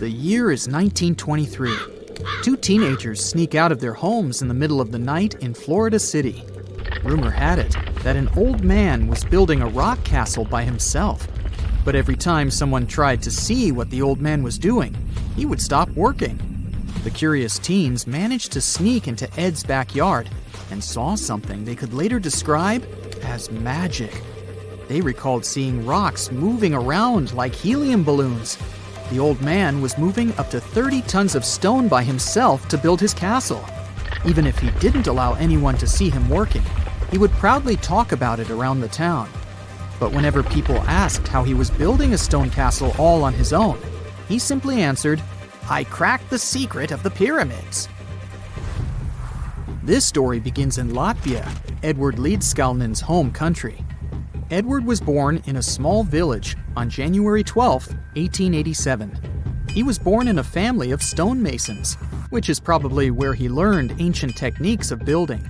The year is 1923. Two teenagers sneak out of their homes in the middle of the night in Florida City. Rumor had it that an old man was building a rock castle by himself. But every time someone tried to see what the old man was doing, he would stop working. The curious teens managed to sneak into Ed's backyard and saw something they could later describe as magic. They recalled seeing rocks moving around like helium balloons. The old man was moving up to 30 tons of stone by himself to build his castle. Even if he didn't allow anyone to see him working, he would proudly talk about it around the town. But whenever people asked how he was building a stone castle all on his own, he simply answered, "I cracked the secret of the pyramids." This story begins in Latvia, Edward Leedskalnin's home country. Edward was born in a small village on January 12, 1887. He was born in a family of stonemasons, which is probably where he learned ancient techniques of building.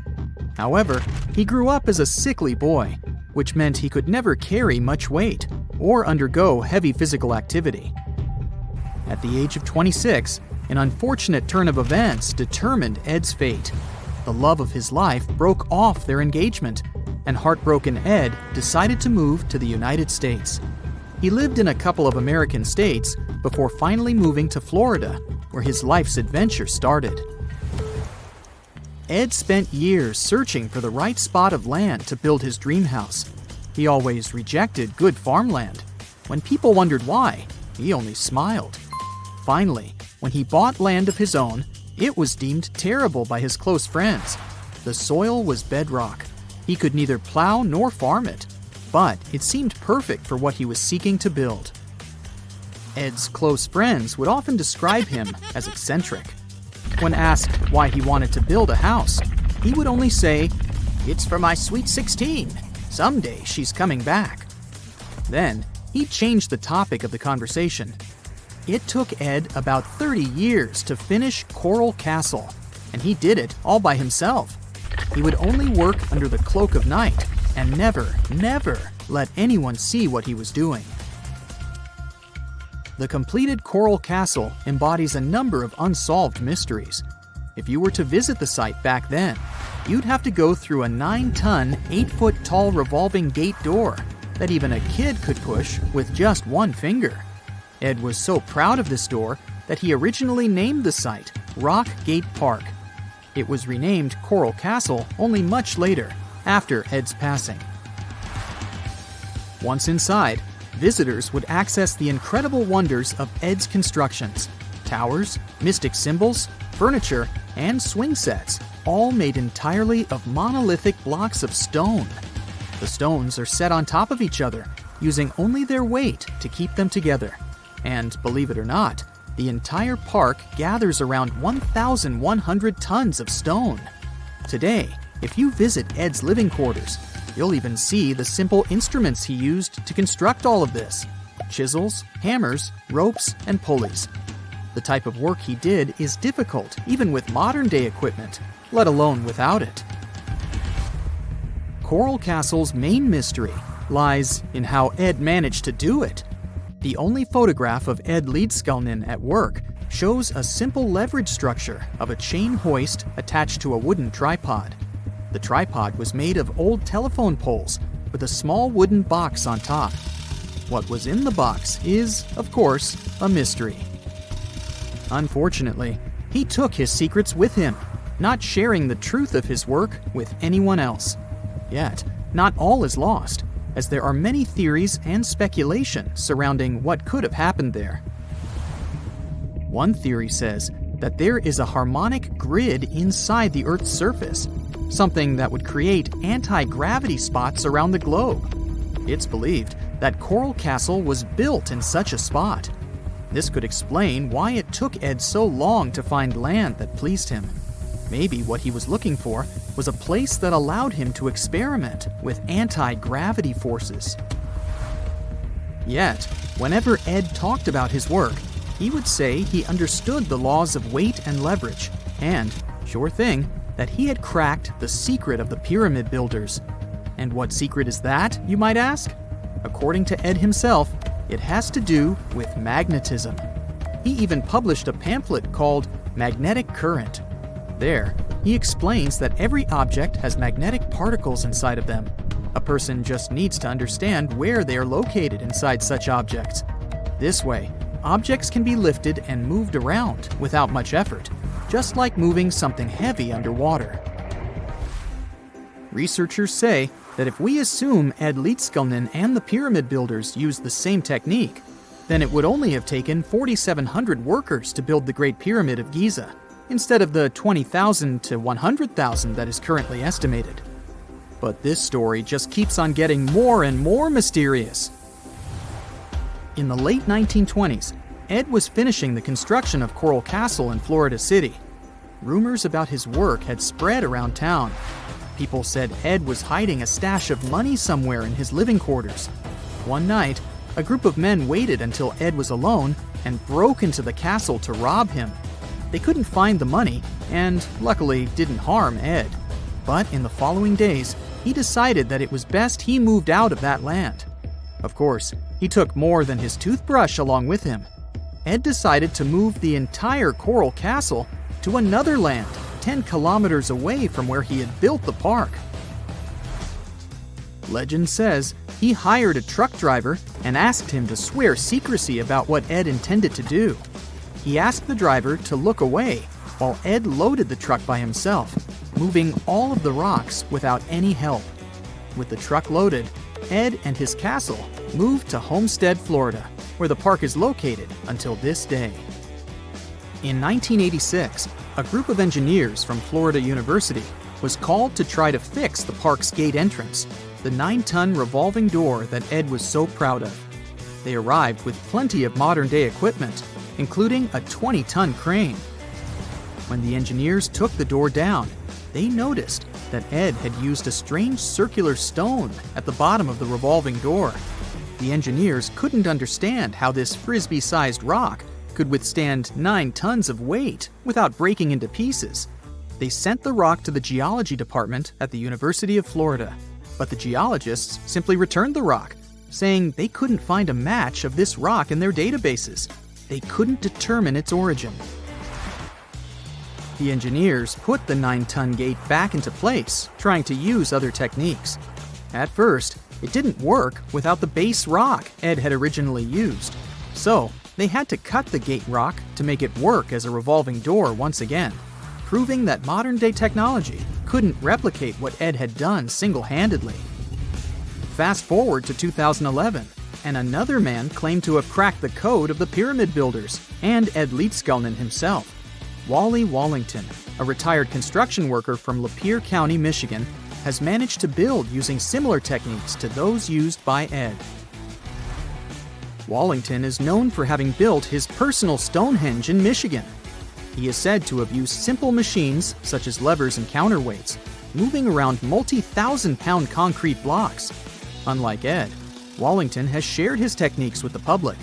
However, he grew up as a sickly boy, which meant he could never carry much weight or undergo heavy physical activity. At the age of 26, an unfortunate turn of events determined Ed's fate. The love of his life broke off their engagement, and heartbroken Ed decided to move to the United States. He lived in a couple of American states before finally moving to Florida, where his life's adventure started. Ed spent years searching for the right spot of land to build his dream house. He always rejected good farmland. When people wondered why, he only smiled. Finally, when he bought land of his own, it was deemed terrible by his close friends. The soil was bedrock. He could neither plow nor farm it, but it seemed perfect for what he was seeking to build. Ed's close friends would often describe him as eccentric. When asked why he wanted to build a house, he would only say, "It's for my sweet 16. Someday she's coming back." Then, he changed the topic of the conversation. It took Ed about 30 years to finish Coral Castle, and he did it all by himself. He would only work under the cloak of night and never let anyone see what he was doing. The completed Coral Castle embodies a number of unsolved mysteries. If you were to visit the site back then, you'd have to go through a 9-ton, 8-foot-tall revolving gate door that even a kid could push with just one finger. Ed was so proud of this door that he originally named the site Rock Gate Park. It was renamed Coral Castle only much later, after Ed's passing. Once inside, visitors would access the incredible wonders of Ed's constructions: towers, mystic symbols, furniture, and swing sets, all made entirely of monolithic blocks of stone. The stones are set on top of each other, using only their weight to keep them together. And believe it or not, the entire park gathers around 1,100 tons of stone. Today, if you visit Ed's living quarters, you'll even see the simple instruments he used to construct all of this: chisels, hammers, ropes, and pulleys. The type of work he did is difficult even with modern-day equipment, let alone without it. Coral Castle's main mystery lies in how Ed managed to do it. The only photograph of Ed Leedskalnin at work shows a simple leverage structure of a chain hoist attached to a wooden tripod. The tripod was made of old telephone poles with a small wooden box on top. What was in the box is, of course, a mystery. Unfortunately, he took his secrets with him, not sharing the truth of his work with anyone else. Yet, not all is lost, as there are many theories and speculation surrounding what could have happened there. One theory says that there is a harmonic grid inside the Earth's surface, something that would create anti-gravity spots around the globe. It's believed that Coral Castle was built in such a spot. This could explain why it took Ed so long to find land that pleased him. Maybe what he was looking for was a place that allowed him to experiment with anti-gravity forces. Yet, whenever Ed talked about his work, he would say he understood the laws of weight and leverage, and, sure thing, that he had cracked the secret of the pyramid builders. And what secret is that, you might ask? According to Ed himself, it has to do with magnetism. He even published a pamphlet called Magnetic Current. There, he explains that every object has magnetic particles inside of them. A person just needs to understand where they are located inside such objects. This way, objects can be lifted and moved around without much effort, just like moving something heavy underwater. Researchers say that if we assume Ed Leedskalnin and the pyramid builders used the same technique, then it would only have taken 4,700 workers to build the Great Pyramid of Giza, instead of the 20,000 to 100,000 that is currently estimated. But this story just keeps on getting more and more mysterious. In the late 1920s, Ed was finishing the construction of Coral Castle in Florida City. Rumors about his work had spread around town. People said Ed was hiding a stash of money somewhere in his living quarters. One night, a group of men waited until Ed was alone and broke into the castle to rob him. They couldn't find the money and, luckily, didn't harm Ed. But in the following days, he decided that it was best he moved out of that land. Of course, he took more than his toothbrush along with him. Ed decided to move the entire Coral Castle to another land, 10 kilometers away from where he had built the park. Legend says he hired a truck driver and asked him to swear secrecy about what Ed intended to do. He asked the driver to look away while Ed loaded the truck by himself, moving all of the rocks without any help. With the truck loaded, Ed and his castle moved to Homestead, Florida, where the park is located until this day. In 1986, a group of engineers from Florida University was called to try to fix the park's gate entrance, the 9-ton revolving door that Ed was so proud of. They arrived with plenty of modern-day equipment, including a 20-ton crane. When the engineers took the door down, they noticed that Ed had used a strange circular stone at the bottom of the revolving door. The engineers couldn't understand how this frisbee-sized rock could withstand 9 tons of weight without breaking into pieces. They sent the rock to the geology department at the University of Florida, but the geologists simply returned the rock, saying they couldn't find a match of this rock in their databases. They couldn't determine its origin. The engineers put the 9-ton gate back into place, trying to use other techniques. At first, it didn't work without the base rock Ed had originally used. So, they had to cut the gate rock to make it work as a revolving door once again, proving that modern-day technology couldn't replicate what Ed had done single-handedly. Fast forward to 2011, and another man claimed to have cracked the code of the pyramid builders and Ed Leedskalnin himself. Wally Wallington, a retired construction worker from Lapeer County, Michigan, has managed to build using similar techniques to those used by Ed. Wallington is known for having built his personal Stonehenge in Michigan. He is said to have used simple machines, such as levers and counterweights, moving around multi-thousand-pound concrete blocks. Unlike Ed, Wallington has shared his techniques with the public.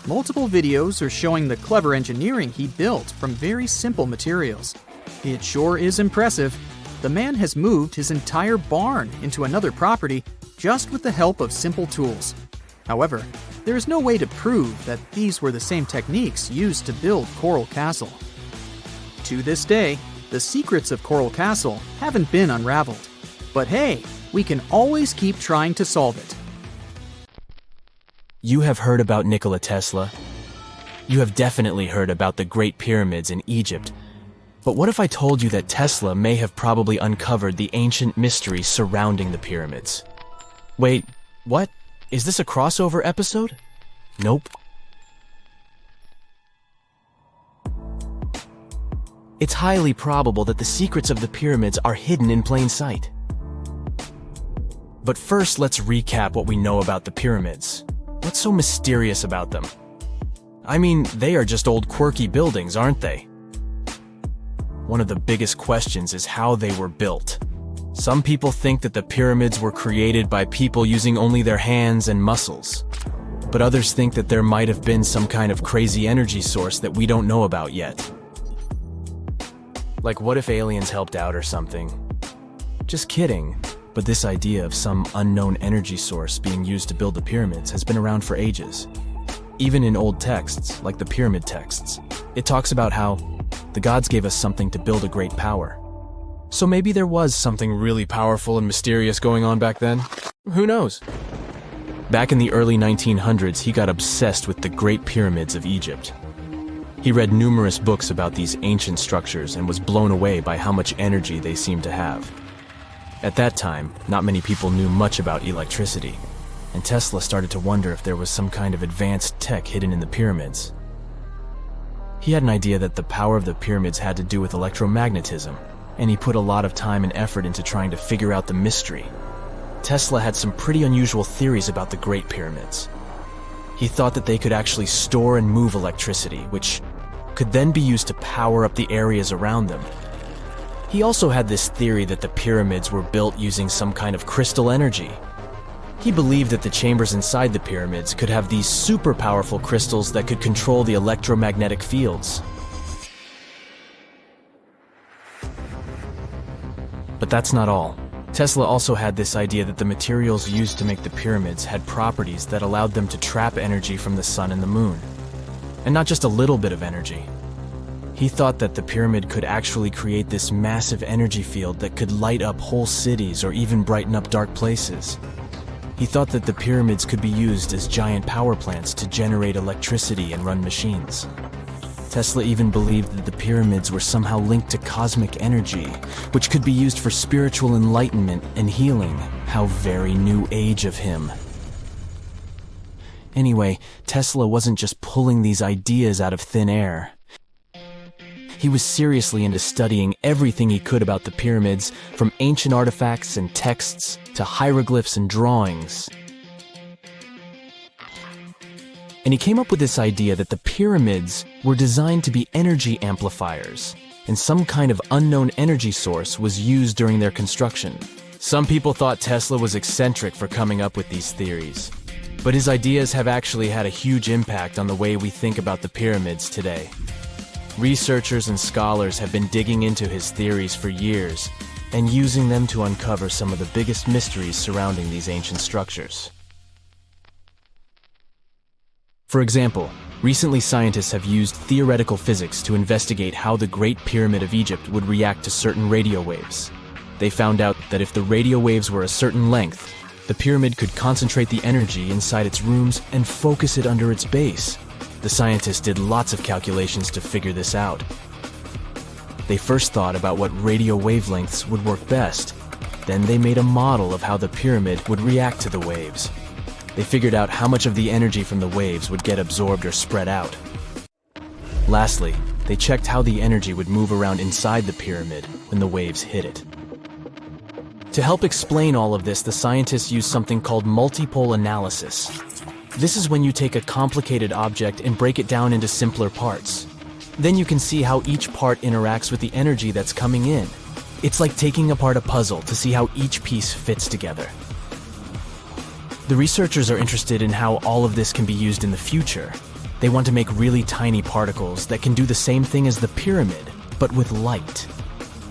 Multiple videos are showing the clever engineering he built from very simple materials. It sure is impressive. The man has moved his entire barn into another property just with the help of simple tools. However, there is no way to prove that these were the same techniques used to build Coral Castle. To this day, the secrets of Coral Castle haven't been unraveled. But hey, we can always keep trying to solve it. You have heard about Nikola Tesla. You have definitely heard about the Great Pyramids in Egypt. But what if I told you that Tesla may have probably uncovered the ancient mysteries surrounding the pyramids? Wait, what? Is this a crossover episode? Nope. It's highly probable that the secrets of the pyramids are hidden in plain sight. But first, let's recap what we know about the pyramids. What's so mysterious about them? I mean, they are just old quirky buildings, aren't they? One of the biggest questions is how they were built. Some people think that the pyramids were created by people using only their hands and muscles. But others think that there might have been some kind of crazy energy source that we don't know about yet. Like, what if aliens helped out or something? Just kidding. But this idea of some unknown energy source being used to build the pyramids has been around for ages. Even in old texts, like the pyramid texts, it talks about how the gods gave us something to build a great power. So maybe there was something really powerful and mysterious going on back then? Who knows? Back in the early 1900s, he got obsessed with the Great Pyramids of Egypt. He read numerous books about these ancient structures and was blown away by how much energy they seemed to have. At that time, not many people knew much about electricity, and Tesla started to wonder if there was some kind of advanced tech hidden in the pyramids. He had an idea that the power of the pyramids had to do with electromagnetism, and he put a lot of time and effort into trying to figure out the mystery. Tesla had some pretty unusual theories about the Great Pyramids. He thought that they could actually store and move electricity, which could then be used to power up the areas around them. He also had this theory that the pyramids were built using some kind of crystal energy. He believed that the chambers inside the pyramids could have these super powerful crystals that could control the electromagnetic fields. But that's not all. Tesla also had this idea that the materials used to make the pyramids had properties that allowed them to trap energy from the sun and the moon. And not just a little bit of energy. He thought that the pyramid could actually create this massive energy field that could light up whole cities or even brighten up dark places. He thought that the pyramids could be used as giant power plants to generate electricity and run machines. Tesla even believed that the pyramids were somehow linked to cosmic energy, which could be used for spiritual enlightenment and healing. How very new age of him. Anyway, Tesla wasn't just pulling these ideas out of thin air. He was seriously into studying everything he could about the pyramids, from ancient artifacts and texts to hieroglyphs and drawings. And he came up with this idea that the pyramids were designed to be energy amplifiers, and some kind of unknown energy source was used during their construction. Some people thought Tesla was eccentric for coming up with these theories, but his ideas have actually had a huge impact on the way we think about the pyramids today. Researchers and scholars have been digging into his theories for years and using them to uncover some of the biggest mysteries surrounding these ancient structures. For example, recently scientists have used theoretical physics to investigate how the Great Pyramid of Egypt would react to certain radio waves. They found out that if the radio waves were a certain length, the pyramid could concentrate the energy inside its rooms and focus it under its base. The scientists did lots of calculations to figure this out. They first thought about what radio wavelengths would work best. Then they made a model of how the pyramid would react to the waves. They figured out how much of the energy from the waves would get absorbed or spread out. Lastly, they checked how the energy would move around inside the pyramid when the waves hit it. To help explain all of this, the scientists used something called multipole analysis. This is when you take a complicated object and break it down into simpler parts. Then you can see how each part interacts with the energy that's coming in. It's like taking apart a puzzle to see how each piece fits together. The researchers are interested in how all of this can be used in the future. They want to make really tiny particles that can do the same thing as the pyramid, but with light.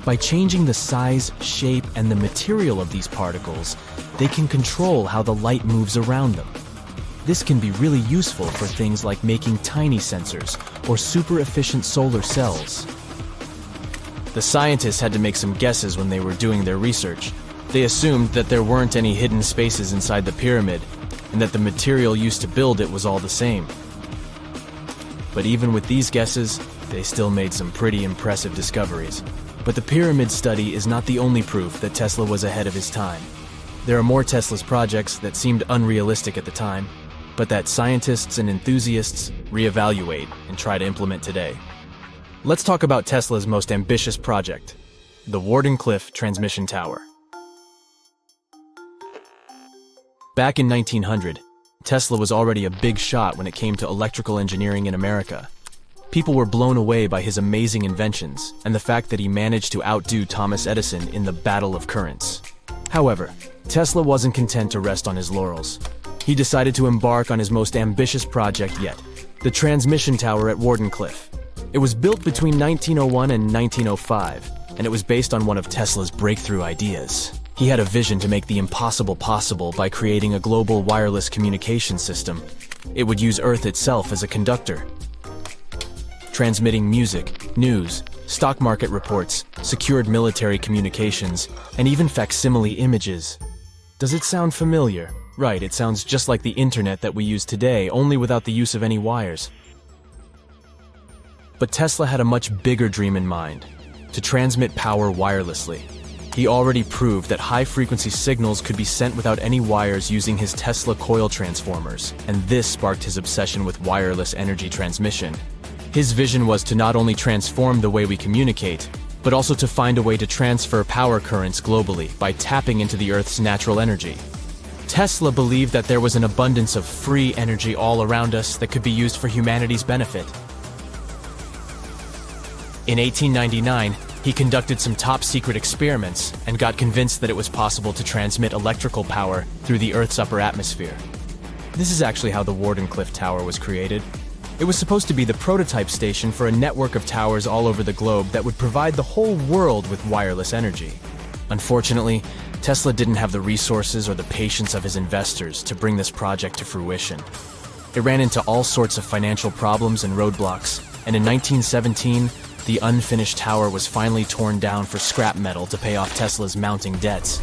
By changing the size, shape, and the material of these particles, they can control how the light moves around them. This can be really useful for things like making tiny sensors or super efficient solar cells. The scientists had to make some guesses when they were doing their research. They assumed that there weren't any hidden spaces inside the pyramid, and that the material used to build it was all the same. But even with these guesses, they still made some pretty impressive discoveries. But the pyramid study is not the only proof that Tesla was ahead of his time. There are more Tesla's projects that seemed unrealistic at the time, but that scientists and enthusiasts reevaluate and try to implement today. Let's talk about Tesla's most ambitious project, the Wardenclyffe transmission tower. Back in 1900, Tesla was already a big shot when it came to electrical engineering in America. People were blown away by his amazing inventions and the fact that he managed to outdo Thomas Edison in the battle of currents. However, Tesla wasn't content to rest on his laurels. He decided to embark on his most ambitious project yet, the transmission tower at Wardenclyffe. It was built between 1901 and 1905, and it was based on one of Tesla's breakthrough ideas. He had a vision to make the impossible possible by creating a global wireless communication system. It would use Earth itself as a conductor, transmitting music, news, stock market reports, secured military communications, and even facsimile images. Does it sound familiar? Right, it sounds just like the internet that we use today, only without the use of any wires. But Tesla had a much bigger dream in mind: to transmit power wirelessly. He already proved that high-frequency signals could be sent without any wires using his Tesla coil transformers, and this sparked his obsession with wireless energy transmission. His vision was to not only transform the way we communicate, but also to find a way to transfer power currents globally by tapping into the Earth's natural energy. Tesla believed that there was an abundance of free energy all around us that could be used for humanity's benefit. In 1899, he conducted some top-secret experiments and got convinced that it was possible to transmit electrical power through the Earth's upper atmosphere. This is actually how the Wardenclyffe Tower was created. It was supposed to be the prototype station for a network of towers all over the globe that would provide the whole world with wireless energy. Unfortunately, Tesla didn't have the resources or the patience of his investors to bring this project to fruition. It ran into all sorts of financial problems and roadblocks, and in 1917, the unfinished tower was finally torn down for scrap metal to pay off Tesla's mounting debts.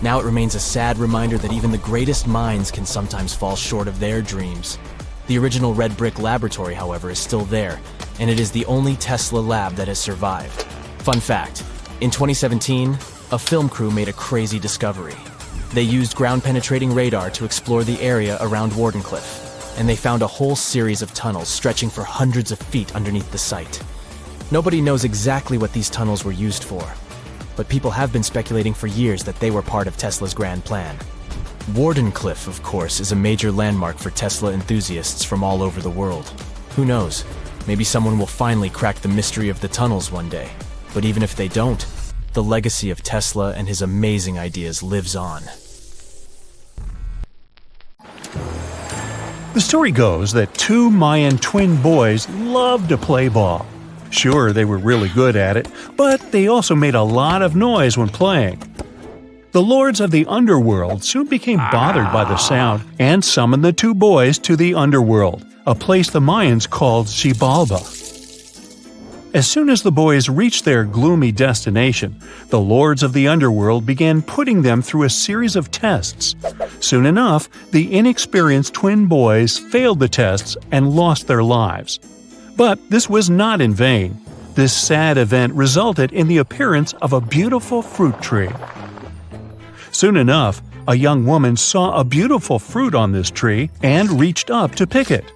Now it remains a sad reminder that even the greatest minds can sometimes fall short of their dreams. The original red brick laboratory, however, is still there, and it is the only Tesla lab that has survived. Fun fact, in 2017, a film crew made a crazy discovery. They used ground-penetrating radar to explore the area around Wardenclyffe, and they found a whole series of tunnels stretching for hundreds of feet underneath the site. Nobody knows exactly what these tunnels were used for, but people have been speculating for years that they were part of Tesla's grand plan. Wardenclyffe, of course, is a major landmark for Tesla enthusiasts from all over the world. Who knows? Maybe someone will finally crack the mystery of the tunnels one day. But even if they don't, the legacy of Tesla and his amazing ideas lives on. The story goes that two Mayan twin boys loved to play ball. Sure, they were really good at it, but they also made a lot of noise when playing. The lords of the underworld soon became bothered by the sound and summoned the two boys to the underworld, a place the Mayans called Xibalba. As soon as the boys reached their gloomy destination, the lords of the underworld began putting them through a series of tests. Soon enough, the inexperienced twin boys failed the tests and lost their lives. But this was not in vain. This sad event resulted in the appearance of a beautiful fruit tree. Soon enough, a young woman saw a beautiful fruit on this tree and reached up to pick it.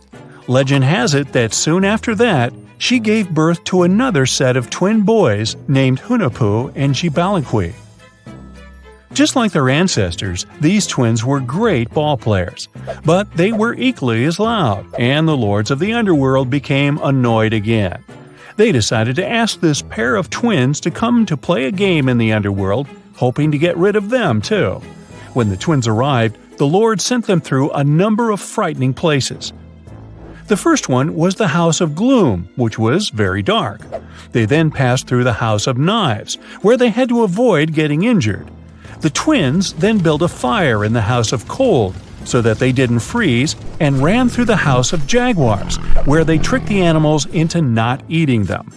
Legend has it that soon after that, she gave birth to another set of twin boys named Hunahpu and Giza. Just like their ancestors, these twins were great ball players, but they were equally as loud, and the lords of the underworld became annoyed again. They decided to ask this pair of twins to come to play a game in the underworld, hoping to get rid of them too. When the twins arrived, the lords sent them through a number of frightening places. The first one was the House of Gloom, which was very dark. They then passed through the House of Knives, where they had to avoid getting injured. The twins then built a fire in the House of Cold so that they didn't freeze, and ran through the House of Jaguars, where they tricked the animals into not eating them.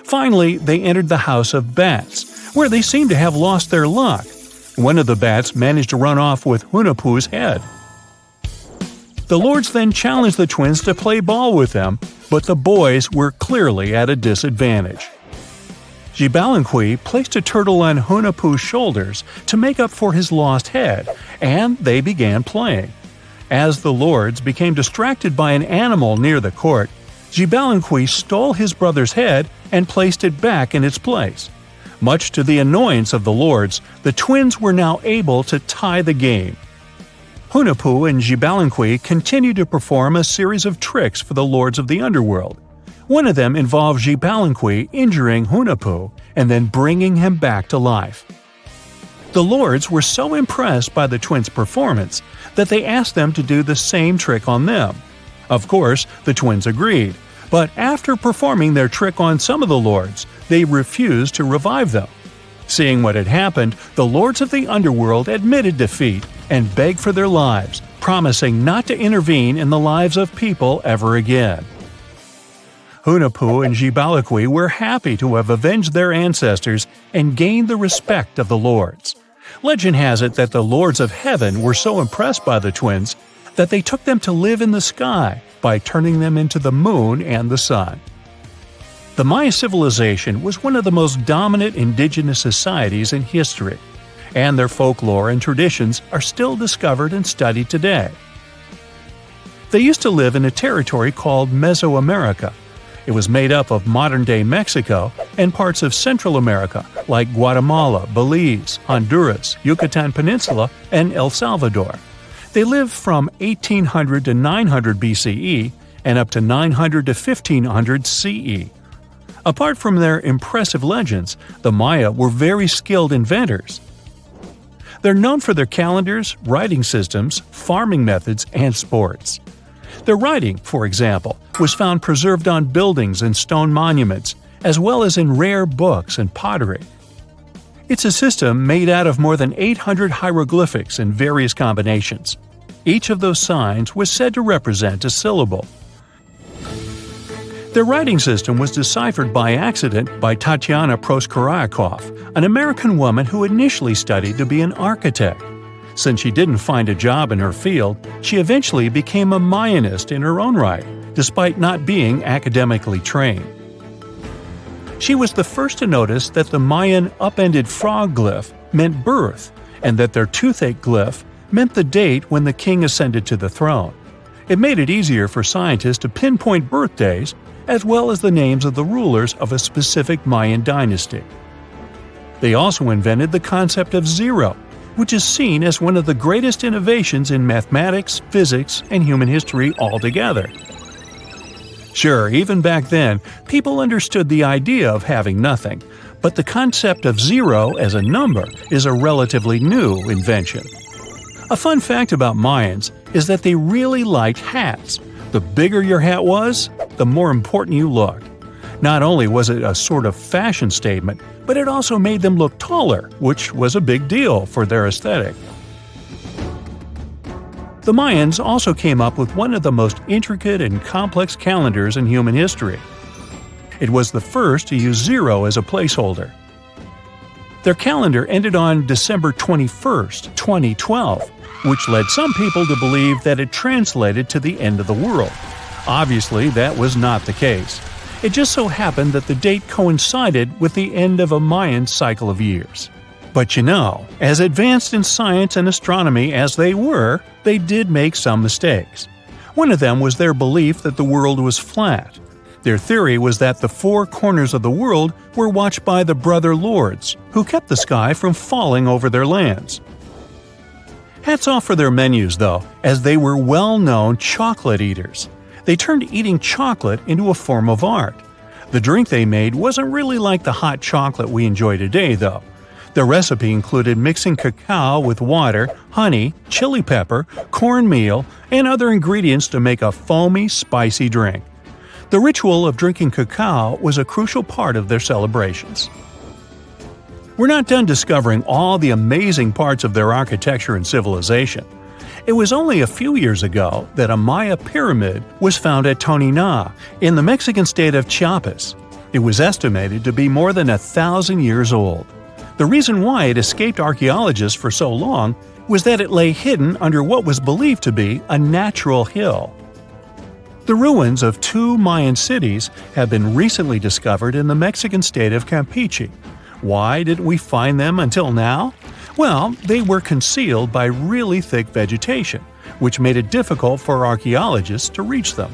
Finally, they entered the House of Bats, where they seemed to have lost their luck. One of the bats managed to run off with Hunahpu's head. The lords then challenged the twins to play ball with them, but the boys were clearly at a disadvantage. Giza placed a turtle on Hunahpu's shoulders to make up for his lost head, and they began playing. As the lords became distracted by an animal near the court, Giza stole his brother's head and placed it back in its place. Much to the annoyance of the lords, the twins were now able to tie the game. Hunahpu and Giza continued to perform a series of tricks for the lords of the underworld. One of them involved Giza injuring Hunahpu and then bringing him back to life. The lords were so impressed by the twins' performance that they asked them to do the same trick on them. Of course, the twins agreed, but after performing their trick on some of the lords, they refused to revive them. Seeing what had happened, the lords of the underworld admitted defeat and begged for their lives, promising not to intervene in the lives of people ever again. Hunahpu and Xibalaqui were happy to have avenged their ancestors and gained the respect of the lords. Legend has it that the lords of heaven were so impressed by the twins that they took them to live in the sky by turning them into the moon and the sun. The Maya civilization was one of the most dominant indigenous societies in history, and their folklore and traditions are still discovered and studied today. They used to live in a territory called Mesoamerica. It was made up of modern-day Mexico and parts of Central America like Guatemala, Belize, Honduras, Yucatan Peninsula, and El Salvador. They lived from 1800 to 900 BCE and up to 900 to 1500 CE. Apart from their impressive legends, the Maya were very skilled inventors. They're known for their calendars, writing systems, farming methods, and sports. Their writing, for example, was found preserved on buildings and stone monuments, as well as in rare books and pottery. It's a system made out of more than 800 hieroglyphics in various combinations. Each of those signs was said to represent a syllable. Their writing system was deciphered by accident by Tatiana Proskorakov, an American woman who initially studied to be an architect. Since she didn't find a job in her field, she eventually became a Mayanist in her own right, despite not being academically trained. She was the first to notice that the Mayan upended frog glyph meant birth, and that their toothache glyph meant the date when the king ascended to the throne. It made it easier for scientists to pinpoint birthdays, as well as the names of the rulers of a specific Mayan dynasty. They also invented the concept of zero, which is seen as one of the greatest innovations in mathematics, physics, and human history altogether. Sure, even back then, people understood the idea of having nothing, but the concept of zero as a number is a relatively new invention. A fun fact about Mayans is that they really liked hats. The bigger your hat was, the more important you looked. Not only was it a sort of fashion statement, but it also made them look taller, which was a big deal for their aesthetic. The Mayans also came up with one of the most intricate and complex calendars in human history. It was the first to use zero as a placeholder. Their calendar ended on December 21st, 2012, which led some people to believe that it translated to the end of the world. Obviously, that was not the case. It just so happened that the date coincided with the end of a Mayan cycle of years. But you know, as advanced in science and astronomy as they were, they did make some mistakes. One of them was their belief that the world was flat. Their theory was that the four corners of the world were watched by the brother lords, who kept the sky from falling over their lands. Hats off for their menus, though, as they were well-known chocolate eaters. They turned eating chocolate into a form of art. The drink they made wasn't really like the hot chocolate we enjoy today, though. The recipe included mixing cacao with water, honey, chili pepper, cornmeal, and other ingredients to make a foamy, spicy drink. The ritual of drinking cacao was a crucial part of their celebrations. We're not done discovering all the amazing parts of their architecture and civilization. It was only a few years ago that a Maya pyramid was found at Tonina, in the Mexican state of Chiapas. It was estimated to be more than 1,000 years old. The reason why it escaped archaeologists for so long was that it lay hidden under what was believed to be a natural hill. The ruins of two Mayan cities have been recently discovered in the Mexican state of Campeche. Why didn't we find them until now? Well, they were concealed by really thick vegetation, which made it difficult for archaeologists to reach them.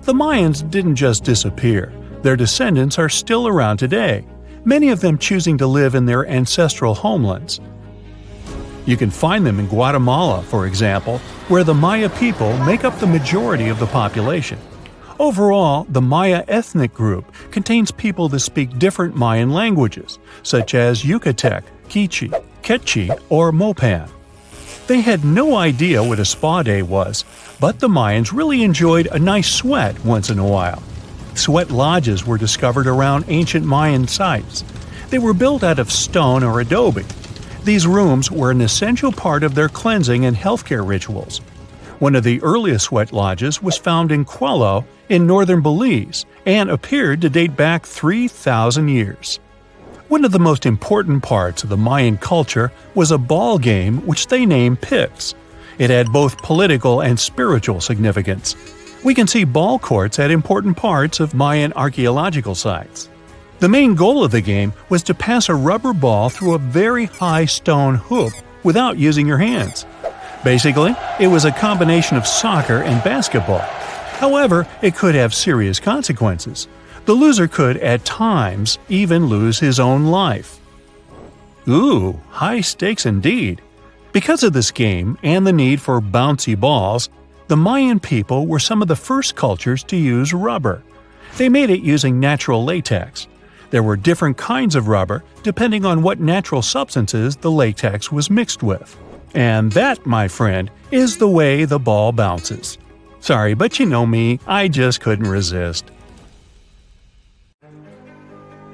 The Mayans didn't just disappear. Their descendants are still around today, many of them choosing to live in their ancestral homelands. You can find them in Guatemala, for example, where the Maya people make up the majority of the population. Overall, the Maya ethnic group contains people that speak different Mayan languages, such as Yucatec, Quiche, Quechua, or Mopan. They had no idea what a spa day was, but the Mayans really enjoyed a nice sweat once in a while. Sweat lodges were discovered around ancient Mayan sites. They were built out of stone or adobe. These rooms were an essential part of their cleansing and healthcare rituals. One of the earliest sweat lodges was found in Quello in northern Belize and appeared to date back 3,000 years. One of the most important parts of the Mayan culture was a ball game which they named Pix. It had both political and spiritual significance. We can see ball courts at important parts of Mayan archaeological sites. The main goal of the game was to pass a rubber ball through a very high stone hoop without using your hands. Basically, it was a combination of soccer and basketball. However, it could have serious consequences. The loser could, at times, even lose his own life. Ooh, high stakes indeed. Because of this game and the need for bouncy balls, the Mayan people were some of the first cultures to use rubber. They made it using natural latex. There were different kinds of rubber depending on what natural substances the latex was mixed with. And that, my friend, is the way the ball bounces. Sorry, but you know me, I just couldn't resist.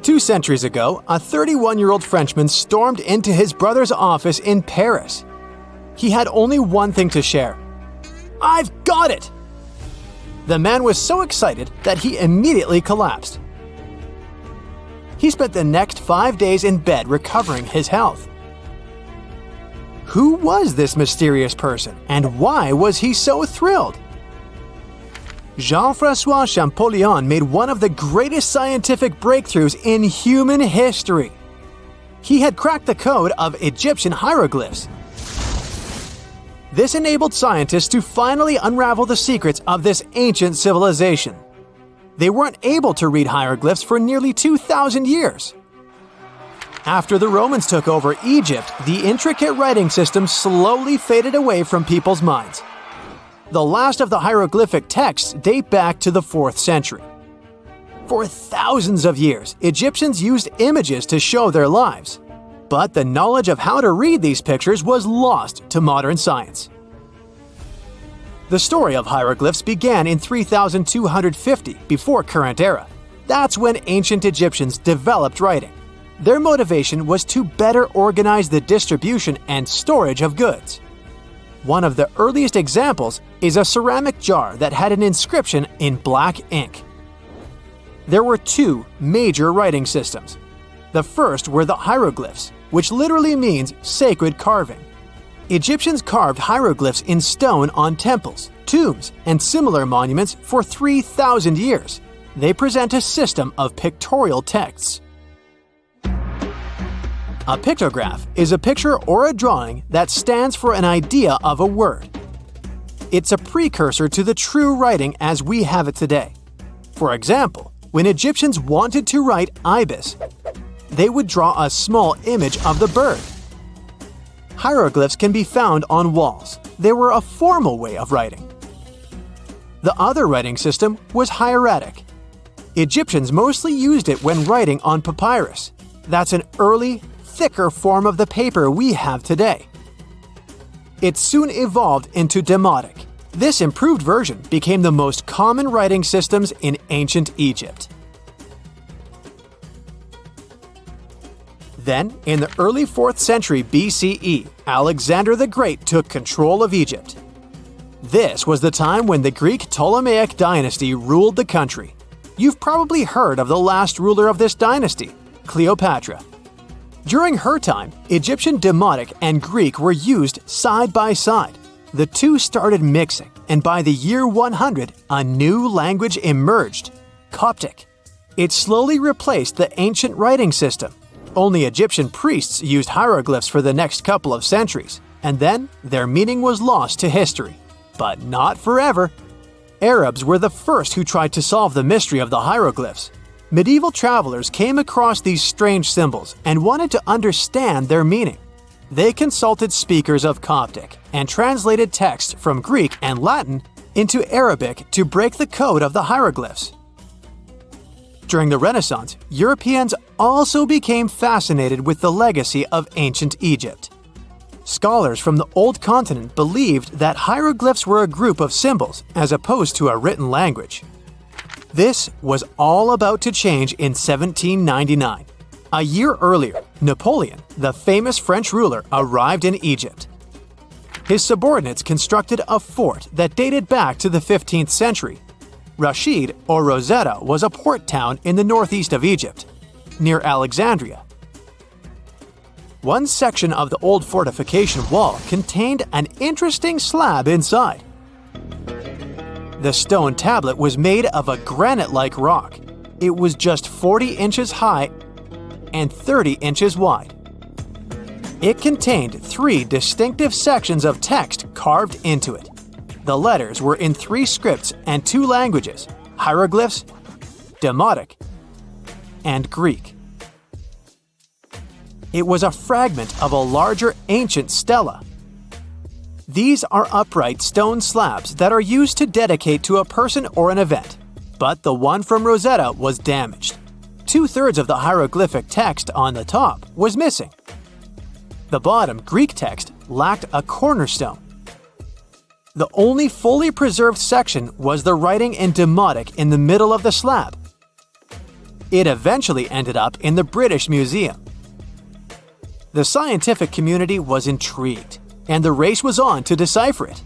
2 centuries ago, a 31-year-old Frenchman stormed into his brother's office in Paris. He had only one thing to share. "I've got it!" The man was so excited that he immediately collapsed. He spent the next 5 days in bed recovering his health. Who was this mysterious person, and why was he so thrilled? Jean-François Champollion made one of the greatest scientific breakthroughs in human history. He had cracked the code of Egyptian hieroglyphs. This enabled scientists to finally unravel the secrets of this ancient civilization. They weren't able to read hieroglyphs for nearly 2,000 years. After the Romans took over Egypt, the intricate writing system slowly faded away from people's minds. The last of the hieroglyphic texts date back to the 4th century. For thousands of years, Egyptians used images to show their lives. But the knowledge of how to read these pictures was lost to modern science. The story of hieroglyphs began in 3250 before current era. That's when ancient Egyptians developed writing. Their motivation was to better organize the distribution and storage of goods. One of the earliest examples is a ceramic jar that had an inscription in black ink. There were 2 major writing systems. The first were the hieroglyphs, which literally means sacred carving. Egyptians carved hieroglyphs in stone on temples, tombs, and similar monuments for 3,000 years. They present a system of pictorial texts. A pictograph is a picture or a drawing that stands for an idea of a word. It's a precursor to the true writing as we have it today. For example, when Egyptians wanted to write ibis, they would draw a small image of the bird. Hieroglyphs can be found on walls. They were a formal way of writing. The other writing system was hieratic. Egyptians mostly used it when writing on papyrus. That's an early, thicker form of the paper we have today. It soon evolved into demotic. This improved version became the most common writing systems in ancient Egypt. Then, in the early 4th century BCE, Alexander the Great took control of Egypt. This was the time when the Greek Ptolemaic dynasty ruled the country. You've probably heard of the last ruler of this dynasty, Cleopatra. During her time, Egyptian Demotic and Greek were used side by side. The two started mixing, and by the year 100, a new language emerged, Coptic. It slowly replaced the ancient writing system. Only Egyptian priests used hieroglyphs for the next couple of centuries, and then their meaning was lost to history. But not forever. Arabs were the first who tried to solve the mystery of the hieroglyphs. Medieval travelers came across these strange symbols and wanted to understand their meaning. They consulted speakers of Coptic and translated text from Greek and Latin into Arabic to break the code of the hieroglyphs. During the Renaissance, Europeans also became fascinated with the legacy of ancient Egypt. Scholars from the Old Continent believed that hieroglyphs were a group of symbols as opposed to a written language. This was all about to change in 1799. A year earlier, Napoleon, the famous French ruler, arrived in Egypt. His subordinates constructed a fort that dated back to the 15th century. Rashid, or Rosetta, was a port town in the northeast of Egypt, near Alexandria. One section of the old fortification wall contained an interesting slab inside. The stone tablet was made of a granite-like rock. It was just 40 inches high and 30 inches wide. It contained 3 distinctive sections of text carved into it. The letters were in 3 scripts and 2 languages: hieroglyphs, Demotic, and Greek. It was a fragment of a larger ancient stela. These are upright stone slabs that are used to dedicate to a person or an event, but the one from Rosetta was damaged. 2/3 of the hieroglyphic text on the top was missing. The bottom Greek text lacked a cornerstone. The only fully preserved section was the writing in Demotic in the middle of the slab. It eventually ended up in the British Museum. The scientific community was intrigued, and the race was on to decipher it.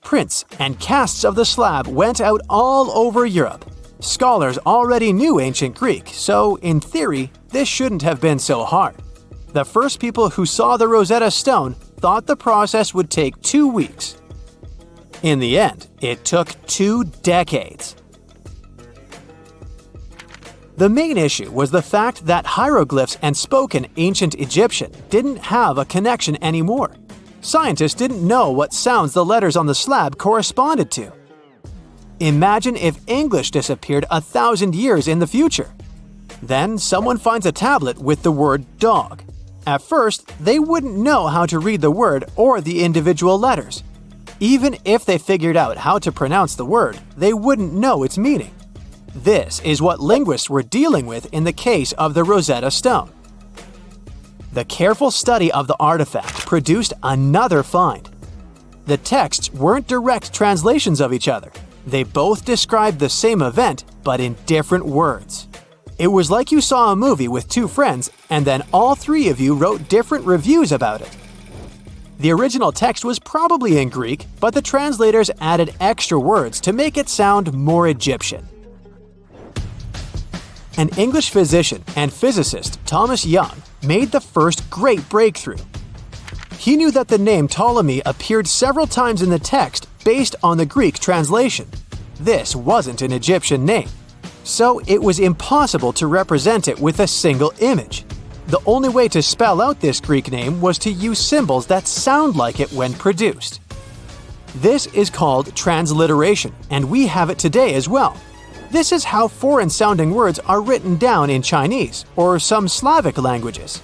Prints and casts of the slab went out all over Europe. Scholars already knew ancient Greek, so in theory, this shouldn't have been so hard. The first people who saw the Rosetta Stone thought the process would take 2 weeks. In the end, it took 2 decades. The main issue was the fact that hieroglyphs and spoken ancient Egyptian didn't have a connection anymore. Scientists didn't know what sounds the letters on the slab corresponded to. Imagine if English disappeared 1,000 years in the future. Then someone finds a tablet with the word dog. At first, they wouldn't know how to read the word or the individual letters. Even if they figured out how to pronounce the word, they wouldn't know its meaning. This is what linguists were dealing with in the case of the Rosetta Stone. The careful study of the artifact produced another find. The texts weren't direct translations of each other. They both described the same event, but in different words. It was like you saw a movie with 2 friends, and then all 3 of you wrote different reviews about it. The original text was probably in Greek, but the translators added extra words to make it sound more Egyptian. An English physician and physicist, Thomas Young, made the first great breakthrough. He knew that the name Ptolemy appeared several times in the text based on the Greek translation. This wasn't an Egyptian name, so it was impossible to represent it with a single image. The only way to spell out this Greek name was to use symbols that sound like it when produced. This is called transliteration, and we have it today as well. This is how foreign-sounding words are written down in Chinese or some Slavic languages.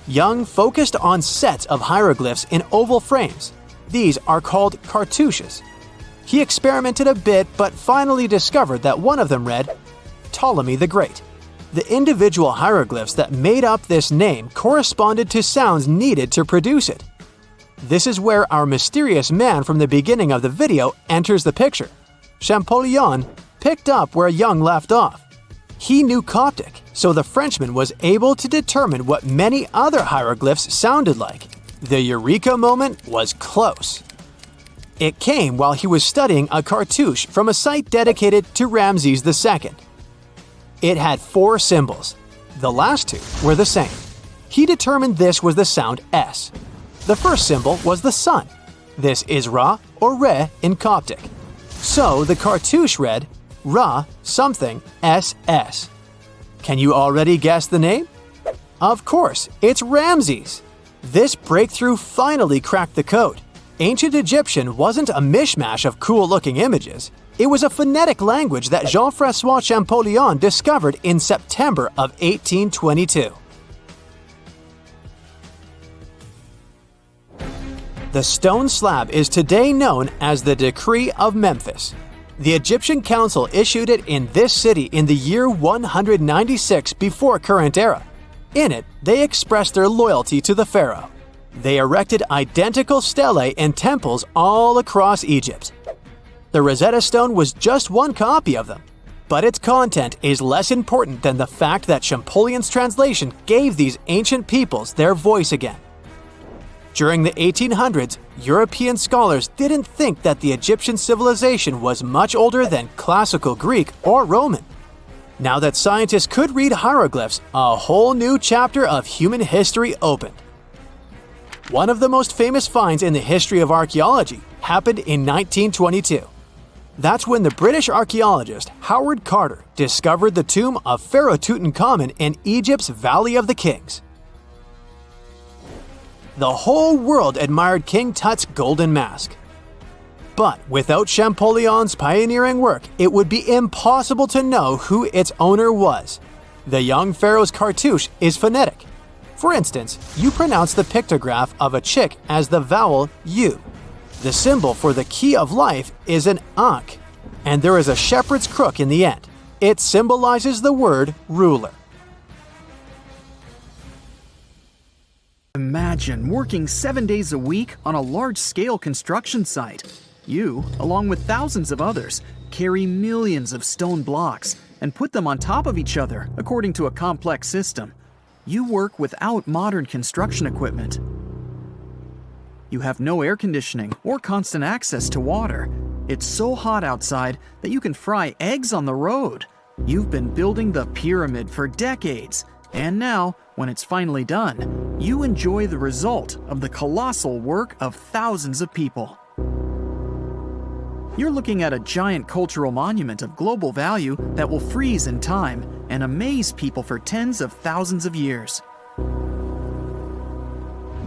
Young focused on sets of hieroglyphs in oval frames. These are called cartouches. He experimented a bit but finally discovered that one of them read, Ptolemy the Great. The individual hieroglyphs that made up this name corresponded to sounds needed to produce it. This is where our mysterious man from the beginning of the video enters the picture. Champollion picked up where Young left off. He knew Coptic, so the Frenchman was able to determine what many other hieroglyphs sounded like. The eureka moment was close. It came while he was studying a cartouche from a site dedicated to Ramses II. It had 4 symbols. The last 2 were the same. He determined this was the sound S. The first symbol was the sun. This is Ra or Re in Coptic. So the cartouche read Ra something SS. Can you already guess the name? Of course, it's Ramses. This breakthrough finally cracked the code. Ancient Egyptian wasn't a mishmash of cool-looking images. It was a phonetic language that Jean-François Champollion discovered in September of 1822. The stone slab is today known as the Decree of Memphis. The Egyptian Council issued it in this city in the year 196 before current era. In it, they expressed their loyalty to the pharaoh. They erected identical stelae in temples all across Egypt. The Rosetta Stone was just one copy of them. But its content is less important than the fact that Champollion's translation gave these ancient peoples their voice again. During the 1800s, European scholars didn't think that the Egyptian civilization was much older than classical Greek or Roman. Now that scientists could read hieroglyphs, a whole new chapter of human history opened. One of the most famous finds in the history of archaeology happened in 1922. That's when the British archaeologist Howard Carter discovered the tomb of Pharaoh Tutankhamun in Egypt's Valley of the Kings. The whole world admired King Tut's golden mask. But without Champollion's pioneering work, it would be impossible to know who its owner was. The young pharaoh's cartouche is phonetic. For instance, you pronounce the pictograph of a chick as the vowel U. The symbol for the key of life is an ankh, and there is a shepherd's crook in the end. It symbolizes the word ruler. Imagine working 7 days a week on a large-scale construction site. You, along with thousands of others, carry millions of stone blocks and put them on top of each other according to a complex system. You work without modern construction equipment. You have no air conditioning or constant access to water. It's so hot outside that you can fry eggs on the road. You've been building the pyramid for decades, and now, when it's finally done, you enjoy the result of the colossal work of thousands of people. You're looking at a giant cultural monument of global value that will freeze in time and amaze people for tens of thousands of years.